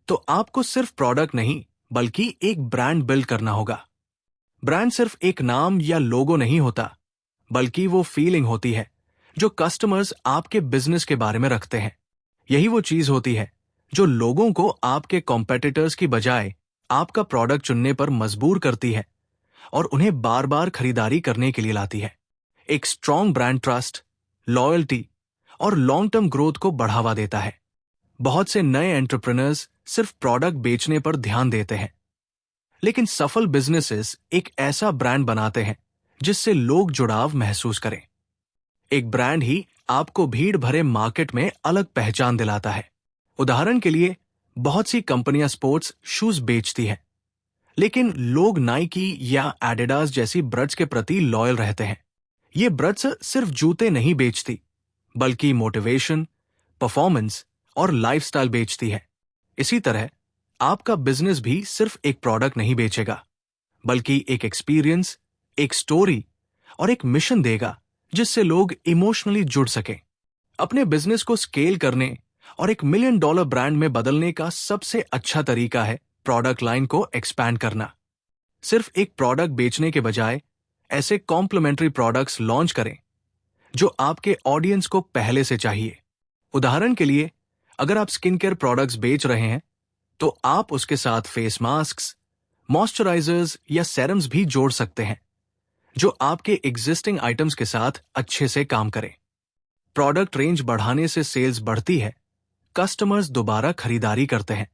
तो आपको सिर्फ प्रोडक्ट नहीं बल्कि एक ब्रांड बिल्ड करना होगा। ब्रांड सिर्फ एक नाम या लोगो नहीं होता, बल्कि वो फीलिंग होती है जो कस्टमर्स आपके बिजनेस के बारे में रखते हैं। यही वो चीज होती है जो लोगों को आपके कॉम्पिटिटर्स की बजाय आपका प्रोडक्ट चुनने पर मजबूर करती है और उन्हें बार बार खरीदारी करने के लिए लाती है। एक स्ट्रॉन्ग ब्रांड ट्रस्ट, लॉयल्टी और लॉन्ग टर्म ग्रोथ को बढ़ावा देता है। बहुत से नए एंटरप्रेन्योर्स सिर्फ प्रोडक्ट बेचने पर ध्यान देते हैं, लेकिन सफल बिजनेसेस एक ऐसा ब्रांड बनाते हैं जिससे लोग जुड़ाव महसूस करें। एक ब्रांड ही आपको भीड़ भरे मार्केट में अलग पहचान दिलाता है। उदाहरण के लिए, बहुत सी कंपनियां स्पोर्ट्स शूज बेचती हैं, लेकिन लोग नाइकी या एडिडास जैसी ब्रांड्स के प्रति लॉयल रहते हैं। ये ब्रांड्स सिर्फ जूते नहीं बेचती, बल्कि मोटिवेशन, परफॉर्मेंस और लाइफस्टाइल बेचती है। इसी तरह आपका बिजनेस भी सिर्फ एक प्रोडक्ट नहीं बेचेगा, बल्कि एक एक्सपीरियंस, एक स्टोरी और एक मिशन देगा जिससे लोग इमोशनली जुड़ सकें। अपने बिजनेस को स्केल करने और एक $1 मिलियन ब्रांड में बदलने का सबसे अच्छा तरीका है प्रोडक्ट लाइन को एक्सपैंड करना। सिर्फ एक प्रोडक्ट बेचने के बजाय ऐसे कॉम्प्लीमेंट्री प्रोडक्ट्स लॉन्च करें जो आपके ऑडियंस को पहले से चाहिए। उदाहरण के लिए, अगर आप स्किन केयर प्रोडक्ट्स बेच रहे हैं तो आप उसके साथ फेस मास्क्स, मॉइस्चराइजर्स या सेरम्स भी जोड़ सकते हैं जो आपके एग्जिस्टिंग आइटम्स के साथ अच्छे से काम करें। प्रोडक्ट रेंज बढ़ाने से सेल्स बढ़ती है, कस्टमर्स दोबारा खरीदारी करते हैं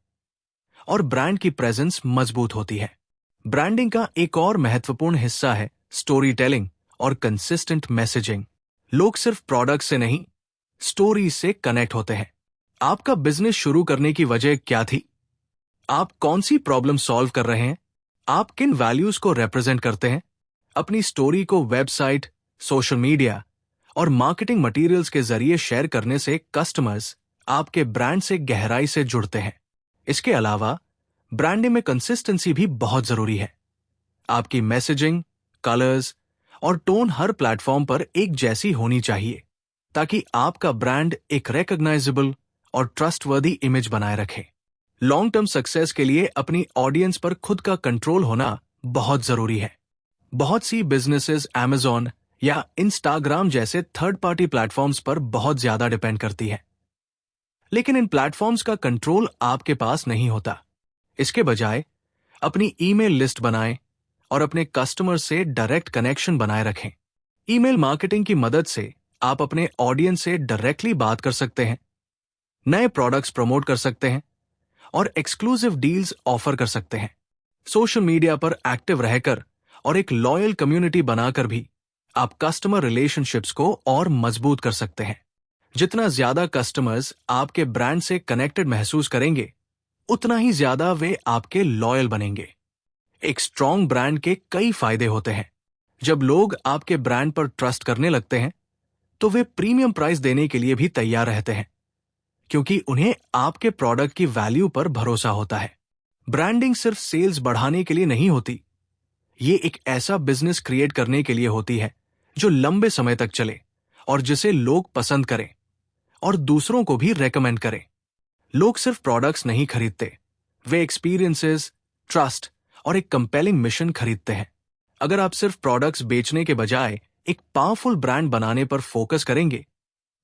और ब्रांड की प्रेजेंस मजबूत होती है। ब्रांडिंग का एक और महत्वपूर्ण हिस्सा है स्टोरी टेलिंग और कंसिस्टेंट मैसेजिंग। लोग सिर्फ प्रोडक्ट से नहीं, स्टोरी से कनेक्ट होते हैं। आपका बिजनेस शुरू करने की वजह क्या थी? आप कौन सी प्रॉब्लम सॉल्व कर रहे हैं? आप किन वैल्यूज को रिप्रेजेंट करते हैं? अपनी स्टोरी को वेबसाइट, सोशल मीडिया और मार्केटिंग मटेरियल्स के जरिए शेयर करने से कस्टमर्स आपके ब्रांड से गहराई से जुड़ते हैं। इसके अलावा ब्रांडिंग में कंसिस्टेंसी भी बहुत जरूरी है। आपकी मैसेजिंग, कलर्स और टोन हर प्लेटफॉर्म पर एक जैसी होनी चाहिए ताकि आपका ब्रांड एक रिकॉग्नाइजेबल और ट्रस्टवर्दी इमेज बनाए रखे। लॉन्ग टर्म सक्सेस के लिए अपनी ऑडियंस पर खुद का कंट्रोल होना बहुत जरूरी है। बहुत सी बिजनेसेस Amazon या इंस्टाग्राम जैसे थर्ड पार्टी प्लेटफॉर्म्स पर बहुत ज्यादा डिपेंड करती है, लेकिन इन प्लेटफॉर्म्स का कंट्रोल आपके पास नहीं होता। इसके बजाय अपनी ईमेल लिस्ट बनाएं और अपने कस्टमर से डायरेक्ट कनेक्शन बनाए रखें। ईमेल मार्केटिंग की मदद से आप अपने ऑडियंस से डायरेक्टली बात कर सकते हैं, नए प्रोडक्ट्स प्रमोट कर सकते हैं और एक्सक्लूसिव डील्स ऑफर कर सकते हैं। सोशल मीडिया पर एक्टिव रहकर और एक लॉयल कम्युनिटी बनाकर भी आप कस्टमर रिलेशनशिप्स को और मजबूत कर सकते हैं। जितना ज्यादा कस्टमर्स आपके ब्रांड से कनेक्टेड महसूस करेंगे, उतना ही ज्यादा वे आपके लॉयल बनेंगे। एक स्ट्रॉन्ग ब्रांड के कई फायदे होते हैं। जब लोग आपके ब्रांड पर ट्रस्ट करने लगते हैं तो वे प्रीमियम प्राइस देने के लिए भी तैयार रहते हैं, क्योंकि उन्हें आपके प्रोडक्ट की वैल्यू पर भरोसा होता है। ब्रांडिंग सिर्फ सेल्स बढ़ाने के लिए नहीं होती, ये एक ऐसा बिजनेस क्रिएट करने के लिए होती है जो लंबे समय तक चले और जिसे लोग पसंद करें और दूसरों को भी रेकमेंड करें। लोग सिर्फ प्रोडक्ट्स नहीं खरीदते, वे एक्सपीरियंसेस, ट्रस्ट और एक कंपेलिंग मिशन खरीदते हैं। अगर आप सिर्फ प्रोडक्ट्स बेचने के बजाय एक पावरफुल ब्रांड बनाने पर फोकस करेंगे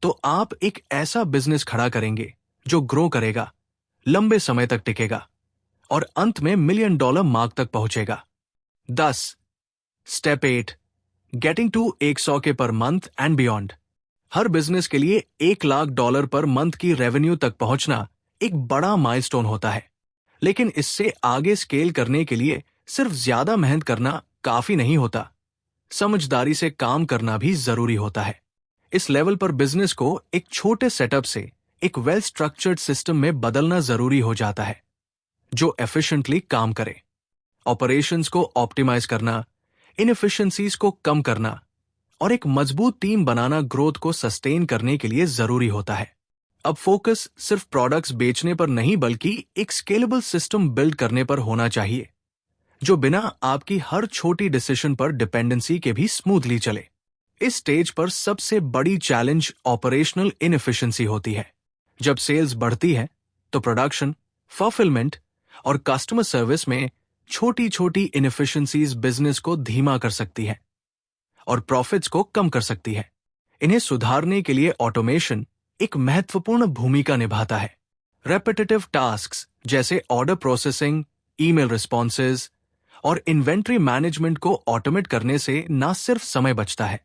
तो आप एक ऐसा बिजनेस खड़ा करेंगे जो ग्रो करेगा, लंबे समय तक टिकेगा और अंत में $1 मिलियन मार्क तक पहुंचेगा। 10. स्टेप 8. गेटिंग टू 100 के per month and beyond. Her business के लिए $1 लाख पर मंथ की रेवेन्यू तक पहुंचना एक बड़ा माइलस्टोन होता है, लेकिन इससे आगे स्केल करने के लिए सिर्फ ज्यादा मेहनत करना काफी नहीं होता, समझदारी से काम करना भी जरूरी होता है। इस लेवल पर बिजनेस को एक छोटे सेटअप से एक वेल स्ट्रक्चर्ड सिस्टम में बदलना जरूरी हो जाता है, जो एफिशिएंटली काम करे। ऑपरेशंस को ऑप्टिमाइज करना, इनएफिशिएंसीज को कम करना और एक मजबूत टीम बनाना ग्रोथ को सस्टेन करने के लिए जरूरी होता है। अब फोकस सिर्फ प्रोडक्ट्स बेचने पर नहीं बल्कि एक स्केलेबल सिस्टम बिल्ड करने पर होना चाहिए, जो बिना आपकी हर छोटी डिसीजन पर डिपेंडेंसी के भी स्मूथली चले। इस स्टेज पर सबसे बड़ी चैलेंज ऑपरेशनल इनएफिशिएंसी होती है। जब सेल्स बढ़ती है तो प्रोडक्शन, फुलफिलमेंट और कस्टमर सर्विस में छोटी छोटी इनएफिशिएंसीज बिजनेस को धीमा कर सकती है और प्रॉफिट्स को कम कर सकती है। इन्हें सुधारने के लिए ऑटोमेशन एक महत्वपूर्ण भूमिका निभाता है। रेपिटेटिव टास्क्स जैसे ऑर्डर प्रोसेसिंग, ईमेल रिस्पॉन्सेज और इन्वेंट्री मैनेजमेंट को ऑटोमेट करने से न सिर्फ समय बचता है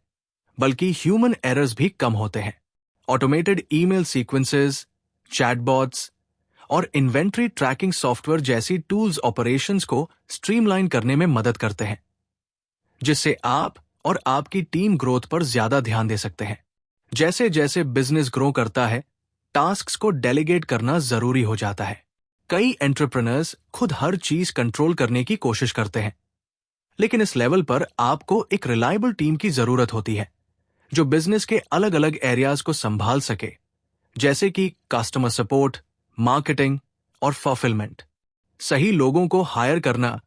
बल्कि ह्यूमन एरर्स भी कम होते हैं। ऑटोमेटेड ईमेल सीक्वेंसेस, चैटबॉट्स और इन्वेंट्री ट्रैकिंग सॉफ्टवेयर जैसी टूल्स ऑपरेशंस को स्ट्रीमलाइन करने में मदद करते हैं, जिससे आप और आपकी टीम ग्रोथ पर ज्यादा ध्यान दे सकते हैं। जैसे जैसे बिजनेस ग्रो करता है, टास्क्स को डेलीगेट करना जरूरी हो जाता है। कई एंटरप्रेन्योर्स खुद हर चीज कंट्रोल करने की कोशिश करते हैं, लेकिन इस लेवल पर आपको एक रिलायबल टीम की जरूरत होती है जो बिजनेस के अलग अलग एरियाज को संभाल सके, जैसे कि कस्टमर सपोर्ट, मार्केटिंग और फुलफिलमेंट। सही लोगों को हायर करना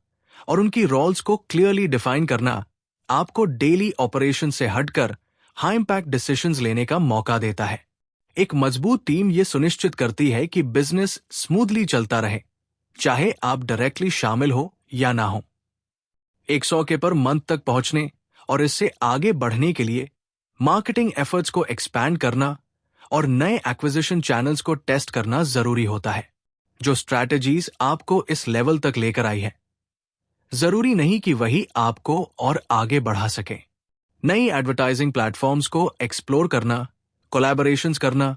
और उनकी रोल्स को क्लियरली डिफाइन करना आपको डेली ऑपरेशन से हटकर हाई इंपैक्ट डिसीजंस लेने का मौका देता है। एक मजबूत टीम यह सुनिश्चित करती है कि बिजनेस स्मूथली चलता रहे, चाहे आप डायरेक्टली शामिल हो या ना हो। 100 के पर मंथ तक पहुंचने और इससे आगे बढ़ने के लिए मार्केटिंग एफर्ट्स को एक्सपैंड करना और नए एक्विजिशन चैनल्स को टेस्ट करना जरूरी होता है, जो स्ट्रैटेजीज आपको इस लेवल तक लेकर आई है। जरूरी नहीं कि वही आपको और आगे बढ़ा सके। नई एडवर्टाइजिंग प्लेटफॉर्म्स को एक्सप्लोर करना, कोलैबोरेशंस करना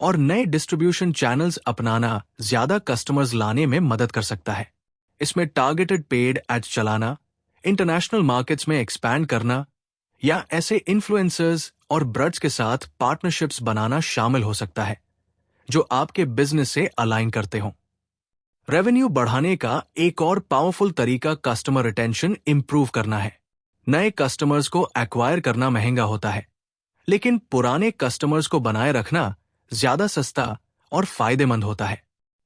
और नए डिस्ट्रीब्यूशन चैनल्स अपनाना ज्यादा कस्टमर्स लाने में मदद कर सकता है। इसमें टारगेटेड पेड एड्स चलाना, इंटरनेशनल मार्केट्स में एक्सपैंड करना या ऐसे इन्फ्लुएंसर्स और ब्रांड्स के साथ पार्टनरशिप्स बनाना शामिल हो सकता है जो आपके बिजनेस से अलाइन करते हों। रेवेन्यू बढ़ाने का एक और पावरफुल तरीका कस्टमर रिटेंशन इंप्रूव करना है। नए कस्टमर्स को एक्वायर करना महंगा होता है, लेकिन पुराने कस्टमर्स को बनाए रखना ज्यादा सस्ता और फायदेमंद होता है।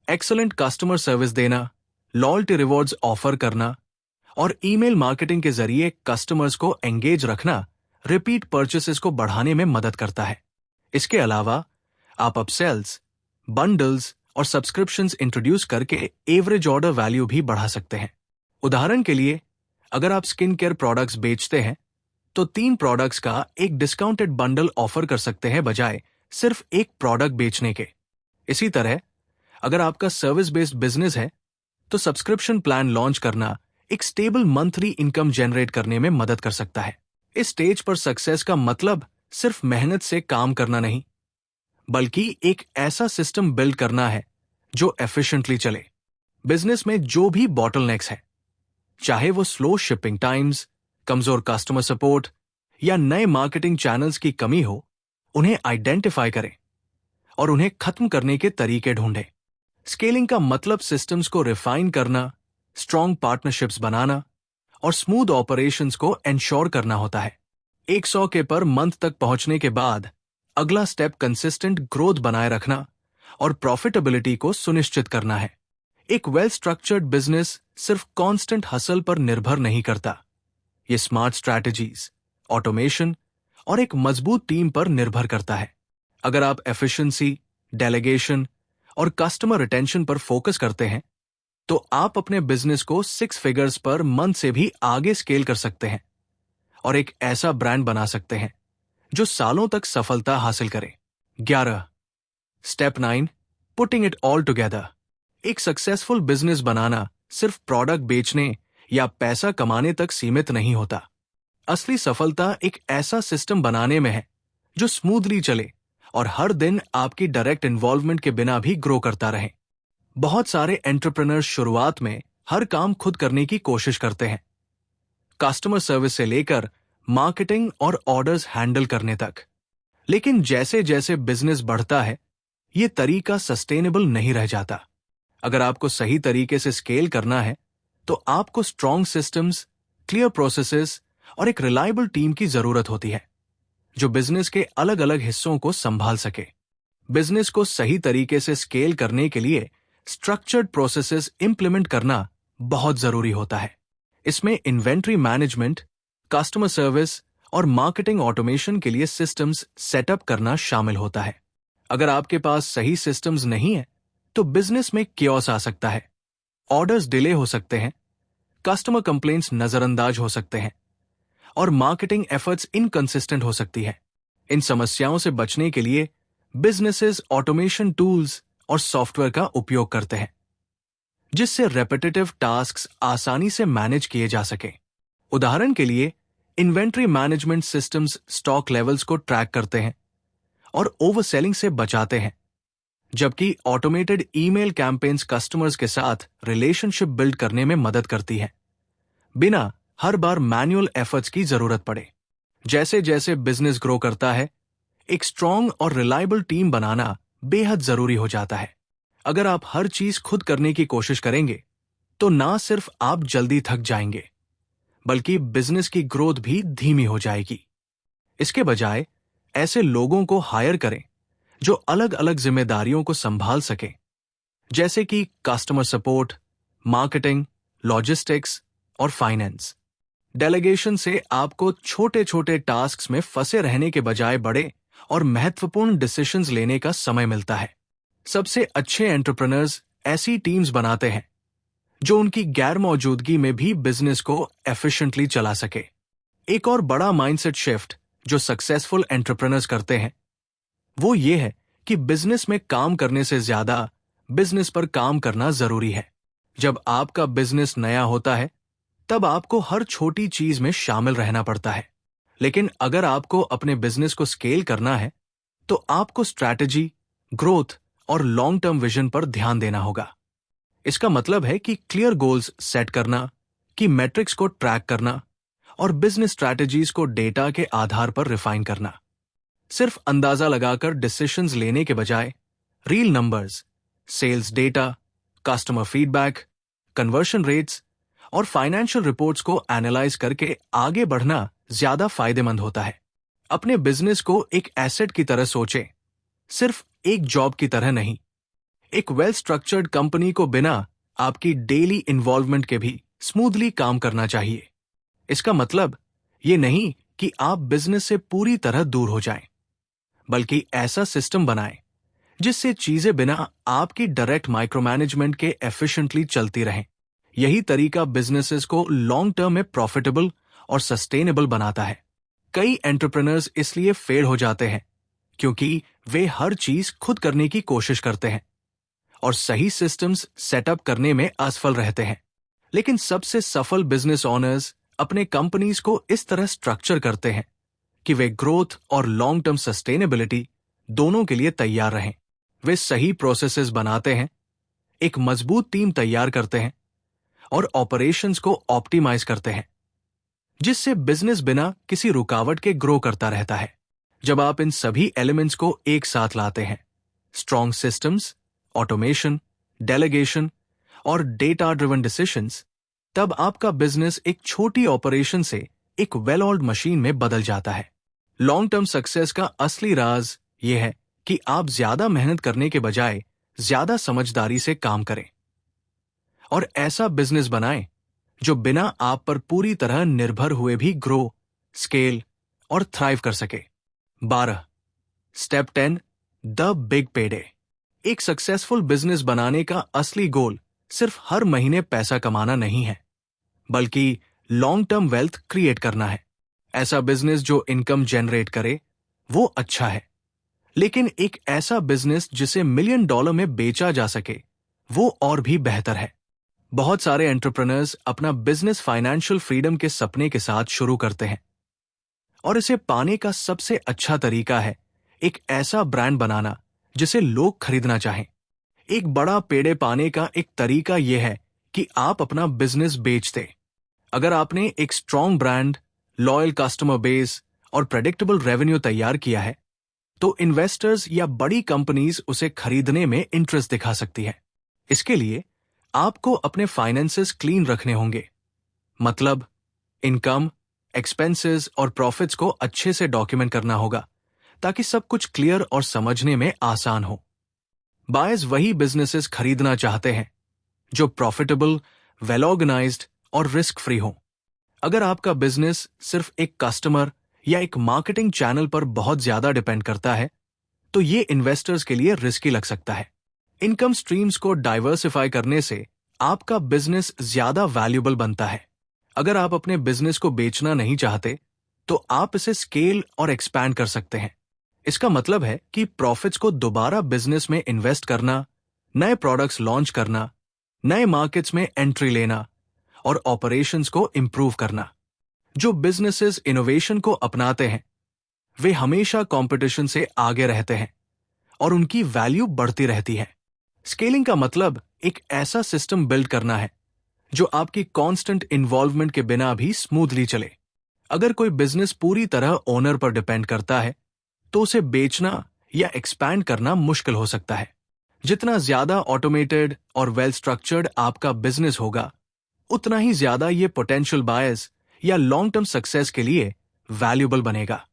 एक्सीलेंट कस्टमर सर्विस देना, लॉयल्टी रिवॉर्ड्स ऑफर करना और ईमेल मार्केटिंग के जरिए कस्टमर्स को एंगेज रखना रिपीट परचेसेस को बढ़ाने में मदद करता है। इसके अलावा आप अपसेल्स, बंडल्स और सब्सक्रिप्शंस इंट्रोड्यूस करके एवरेज ऑर्डर वैल्यू भी बढ़ा सकते हैं। उदाहरण के लिए, अगर आप स्किन केयर प्रोडक्ट्स बेचते हैं तो 3 प्रोडक्ट्स का एक डिस्काउंटेड बंडल ऑफर कर सकते हैं बजाय सिर्फ एक प्रोडक्ट बेचने के। इसी तरह अगर आपका सर्विस बेस्ड बिजनेस है तो सब्सक्रिप्शन प्लान लॉन्च करना एक स्टेबल मंथली इनकम जनरेट करने में मदद कर सकता है। इस स्टेज पर सक्सेस का मतलब सिर्फ मेहनत से काम करना नहीं, बल्कि एक ऐसा सिस्टम बिल्ड करना है जो एफिशिएंटली चले। बिजनेस में जो भी बॉटलनेक्स है, चाहे वो स्लो शिपिंग टाइम्स, कमजोर कस्टमर सपोर्ट या नए मार्केटिंग चैनल्स की कमी हो, उन्हें आइडेंटिफाई करें और उन्हें खत्म करने के तरीके ढूंढें। स्केलिंग का मतलब सिस्टम्स को रिफाइन करना, स्ट्रॉन्ग पार्टनरशिप्स बनाना और स्मूथ ऑपरेशंस को एंश्योर करना होता है। 100 के पर मंथ तक पहुंचने के बाद अगला स्टेप कंसिस्टेंट ग्रोथ बनाए रखना और प्रॉफिटेबिलिटी को सुनिश्चित करना है। एक वेल स्ट्रक्चर्ड बिजनेस सिर्फ कांस्टेंट हसल पर निर्भर नहीं करता। ये स्मार्ट स्ट्रैटेजीज, ऑटोमेशन और एक मजबूत टीम पर निर्भर करता है। अगर आप एफिशिएंसी, डेलीगेशन और कस्टमर रिटेंशन पर फोकस करते हैं, तो आप अपने बिजनेस को 6 फिगर्स पर मंथ से भी आगे स्केल कर सकते हैं और एक ऐसा ब्रांड बना सकते हैं जो सालों तक सफलता हासिल करे। 11 step 9 putting it all together. एक सक्सेसफुल बिजनेस बनाना सिर्फ प्रोडक्ट बेचने या पैसा कमाने तक सीमित नहीं होता। असली सफलता एक ऐसा सिस्टम बनाने में है जो स्मूथली चले और हर दिन आपकी डायरेक्ट इन्वॉल्वमेंट के बिना भी ग्रो करता रहे। बहुत सारे एंटरप्रेन्योर्स शुरुआत में हर काम खुद करने की कोशिश करते हैं, कस्टमर सर्विस से लेकर मार्केटिंग और ऑर्डर्स हैंडल करने तक। लेकिन जैसे जैसे बिजनेस बढ़ता है, ये तरीका सस्टेनेबल नहीं रह जाता। अगर आपको सही तरीके से स्केल करना है, तो आपको स्ट्रॉन्ग सिस्टम्स, क्लियर प्रोसेसेस और एक रिलायबल टीम की जरूरत होती है जो बिजनेस के अलग अलग हिस्सों को संभाल सके। बिजनेस को सही तरीके से स्केल करने के लिए स्ट्रक्चर्ड प्रोसेसेस इंप्लीमेंट करना बहुत जरूरी होता है। इसमें इन्वेंट्री मैनेजमेंट, कस्टमर सर्विस और मार्केटिंग ऑटोमेशन के लिए सिस्टम्स सेटअप करना शामिल होता है। अगर आपके पास सही सिस्टम्स नहीं है, तो बिजनेस में कियोस आ सकता है, ऑर्डर्स डिले हो सकते हैं, कस्टमर कंप्लेंट्स नजरअंदाज हो सकते हैं और मार्केटिंग एफर्ट्स इनकंसिस्टेंट हो सकती है। इन समस्याओं से बचने के लिए बिजनेसेस ऑटोमेशन टूल्स और सॉफ्टवेयर का उपयोग करते हैं, जिससे रेपिटेटिव टास्क्स आसानी से मैनेज किए जा सके। उदाहरण के लिए, inventory management systems stock levels को ट्रैक करते हैं और ओवरसेलिंग से बचाते हैं, जबकि ऑटोमेटेड ईमेल कैंपेन्स कस्टमर्स के साथ रिलेशनशिप बिल्ड करने में मदद करती है, बिना हर बार मैन्युअल एफर्ट्स की जरूरत पड़े। जैसे जैसे बिजनेस ग्रो करता है, एक स्ट्रॉन्ग और रिलायबल टीम बनाना बेहद जरूरी हो जाता है। अगर आप हर चीज खुद करने की कोशिश करेंगे, तो ना सिर्फ आप जल्दी थक जाएंगे, बल्कि बिजनेस की ग्रोथ भी धीमी हो जाएगी। इसके बजाय ऐसे लोगों को हायर करें जो अलग अलग जिम्मेदारियों को संभाल सकें, जैसे कि कस्टमर सपोर्ट, मार्केटिंग, लॉजिस्टिक्स और फाइनेंस। डेलीगेशन से आपको छोटे छोटे टास्क्स में फंसे रहने के बजाय बड़े और महत्वपूर्ण डिसीजंस लेने का समय मिलता है। सबसे अच्छे एंटरप्रेन्योर्स ऐसी टीम्स बनाते हैं जो उनकी गैर मौजूदगी में भी बिजनेस को एफिशिएंटली चला सके। एक और बड़ा माइंडसेट शिफ्ट जो सक्सेसफुल एंटरप्रेन्योर्स करते हैं, वो ये है कि बिजनेस में काम करने से ज्यादा बिजनेस पर काम करना जरूरी है। जब आपका बिजनेस नया होता है, तब आपको हर छोटी चीज में शामिल रहना पड़ता है। लेकिन अगर आपको अपने बिजनेस को स्केल करना है, तो आपको स्ट्रैटेजी, ग्रोथ और लॉन्ग टर्म विजन पर ध्यान देना होगा। इसका मतलब है कि क्लियर गोल्स सेट करना, कि मैट्रिक्स को ट्रैक करना और बिजनेस स्ट्रैटेजीज को डेटा के आधार पर रिफाइन करना। सिर्फ अंदाजा लगाकर डिसीजंस लेने के बजाय real numbers, sales data, customer feedback, conversion rates और फाइनेंशियल रिपोर्ट्स को एनालाइज करके आगे बढ़ना ज्यादा फायदेमंद होता है। अपने बिजनेस को एक एसेट की तरह सोचें, सिर्फ एक जॉब की तरह नहीं। एक वेल स्ट्रक्चर्ड कंपनी को बिना आपकी डेली इन्वॉल्वमेंट के भी स्मूथली काम करना चाहिए। इसका मतलब ये नहीं कि आप बिजनेस से पूरी तरह दूर हो जाएं, बल्कि ऐसा सिस्टम बनाएं जिससे चीजें बिना आपकी डायरेक्ट माइक्रो मैनेजमेंट के एफिशिएंटली चलती रहें। यही तरीका बिजनेसेस को लॉन्ग टर्म में प्रॉफिटेबल और सस्टेनेबल बनाता है। कई एंटरप्रेन्योर्स इसलिए फेल हो जाते हैं क्योंकि वे हर चीज खुद करने की कोशिश करते हैं और सही सिस्टम्स सेटअप करने में असफल रहते हैं। लेकिन सबसे सफल बिजनेस ओनर्स अपने कंपनीज को इस तरह स्ट्रक्चर करते हैं कि वे ग्रोथ और लॉन्ग टर्म सस्टेनेबिलिटी दोनों के लिए तैयार रहें। वे सही प्रोसेसेस बनाते हैं, एक मजबूत टीम तैयार करते हैं और ऑपरेशंस को ऑप्टिमाइज करते हैं, जिससे बिजनेस बिना किसी रुकावट के ग्रो करता रहता है। जब आप इन सभी एलिमेंट्स को एक साथ लाते हैं, स्ट्रॉन्ग सिस्टम्स, ऑटोमेशन, डेलीगेशन और डेटा ड्रिवन डिसीजंस, तब आपका बिजनेस एक छोटी ऑपरेशन से एक वेल ऑल्ड मशीन में बदल जाता है। लॉन्ग टर्म सक्सेस का असली राज यह है कि आप ज्यादा मेहनत करने के बजाय ज्यादा समझदारी से काम करें और ऐसा बिजनेस बनाएं जो बिना आप पर पूरी तरह निर्भर हुए भी ग्रो, स्केल और थ्राइव कर सके। 12. स्टेप 10, द बिग पेडे। एक सक्सेसफुल बिजनेस बनाने का असली गोल सिर्फ हर महीने पैसा कमाना नहीं है, बल्कि लॉन्ग टर्म वेल्थ क्रिएट करना है। ऐसा बिजनेस जो इनकम जनरेट करे वो अच्छा है, लेकिन एक ऐसा बिजनेस जिसे $1 मिलियन में बेचा जा सके वो और भी बेहतर है। बहुत सारे एंटरप्रेन्योर्स अपना बिजनेस फाइनेंशियल फ्रीडम के सपने के साथ शुरू करते हैं, और इसे पाने का सबसे अच्छा तरीका है एक ऐसा ब्रांड बनाना जिसे लोग खरीदना चाहें। एक बड़ा पेड़े पाने का एक तरीका यह है कि आप अपना बिजनेस बेच दें। अगर आपने एक strong brand, loyal customer base और प्रेडिक्टेबल रेवेन्यू तैयार किया है, तो इन्वेस्टर्स या बड़ी कंपनीज उसे खरीदने में इंटरेस्ट दिखा सकती है। इसके लिए आपको अपने फाइनेंसेस क्लीन रखने होंगे, मतलब इनकम, एक्सपेंसेस और प्रॉफिट्स को अच्छे से डॉक्यूमेंट करना होगा ताकि सब कुछ क्लियर और समझने में आसान हो। बायर्स वही बिजनेसेस खरीदना चाहते हैं जो प्रॉफिटेबल, वेल ऑर्गेनाइज्ड और रिस्क फ्री हो। अगर आपका बिजनेस सिर्फ एक कस्टमर या एक मार्केटिंग चैनल पर बहुत ज्यादा डिपेंड करता है, तो ये इन्वेस्टर्स के लिए रिस्की लग सकता है। इनकम स्ट्रीम्स को डाइवर्सिफाई करने से आपका बिजनेस ज्यादा वैल्यूएबल बनता है। अगर आप अपने बिजनेस को बेचना नहीं चाहते, तो आप इसे स्केल और एक्सपैंड कर सकते हैं। इसका मतलब है कि प्रॉफिट्स को दोबारा बिजनेस में इन्वेस्ट करना, नए प्रोडक्ट्स लॉन्च करना, नए मार्केट्स में एंट्री लेना और ऑपरेशंस को इंप्रूव करना। जो बिजनेसेस इनोवेशन को अपनाते हैं वे हमेशा कंपटीशन से आगे रहते हैं और उनकी वैल्यू बढ़ती रहती है। स्केलिंग का मतलब एक ऐसा सिस्टम बिल्ड करना है जो आपकी कांस्टेंट इन्वॉल्वमेंट के बिना भी स्मूथली चले। अगर कोई बिजनेस पूरी तरह ओनर पर डिपेंड करता है, तो उसे बेचना या एक्सपैंड करना मुश्किल हो सकता है। जितना ज्यादा ऑटोमेटेड और वेल स्ट्रक्चर्ड आपका बिजनेस होगा, उतना ही ज्यादा ये पोटेंशियल बायर्स या लॉन्ग टर्म सक्सेस के लिए वैल्यूएबल बनेगा।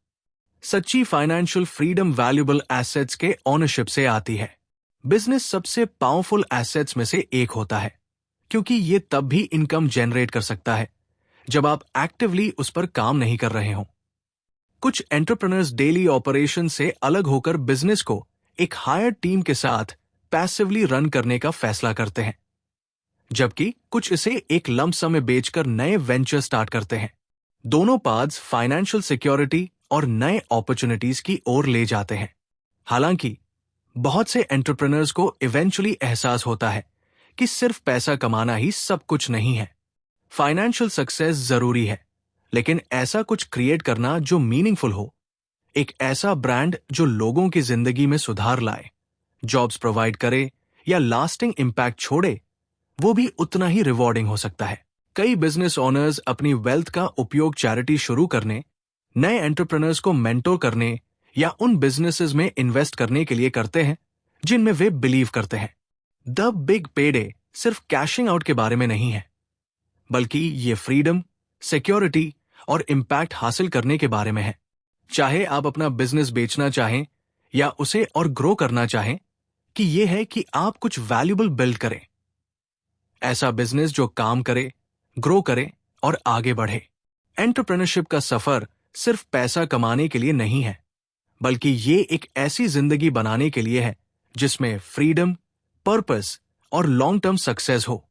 सच्ची फाइनेंशियल फ्रीडम वैल्यूएबल एसेट्स के ओनरशिप से आती है। बिजनेस सबसे पावरफुल एसेट्स में से एक होता है, क्योंकि ये तब भी इनकम जनरेट कर सकता है जब आप एक्टिवली उस पर काम नहीं कर रहे हों। कुछ एंटरप्रेन्योर्स डेली ऑपरेशन से अलग होकर बिजनेस को एक हायर टीम के साथ पैसिवली रन करने का फैसला करते हैं, जबकि कुछ इसे एक लंप सम में बेचकर नए वेंचर स्टार्ट करते हैं। दोनों पाथ्स फाइनेंशियल सिक्योरिटी और नए अपॉर्चुनिटीज की ओर ले जाते हैं। हालांकि बहुत से एंटरप्रेन्योर्स को इवेंचुअली एहसास होता है कि सिर्फ पैसा कमाना ही सब कुछ नहीं है। फाइनेंशियल सक्सेस जरूरी है, लेकिन ऐसा कुछ क्रिएट करना जो मीनिंगफुल हो, एक ऐसा ब्रांड जो लोगों की जिंदगी में सुधार लाए, जॉब्स प्रोवाइड करे या लास्टिंग इंपैक्ट छोड़े, वो भी उतना ही रिवॉर्डिंग हो सकता है। कई बिजनेस ओनर्स अपनी वेल्थ का उपयोग चैरिटी शुरू करने, नए एंटरप्रेन्योर्स को मेंटोर करने या उन बिजनेसेस में इन्वेस्ट करने के लिए करते हैं जिनमें वे बिलीव करते हैं। द बिग पेडे सिर्फ कैशिंग आउट के बारे में नहीं है, बल्कि ये फ्रीडम, सिक्योरिटी और इम्पैक्ट हासिल करने के बारे में है। चाहे आप अपना बिजनेस बेचना चाहें या उसे और ग्रो करना चाहें, कि यह है कि आप कुछ वैल्यूएबल बिल्ड करें। ऐसा बिजनेस जो काम करे, ग्रो करे और आगे बढ़े। एंटरप्रेन्योरशिप का सफर सिर्फ पैसा कमाने के लिए नहीं है, बल्कि ये एक ऐसी जिंदगी बनाने के लिए है जिसमें फ्रीडम, पर्पस और लॉन्ग टर्म सक्सेस हो।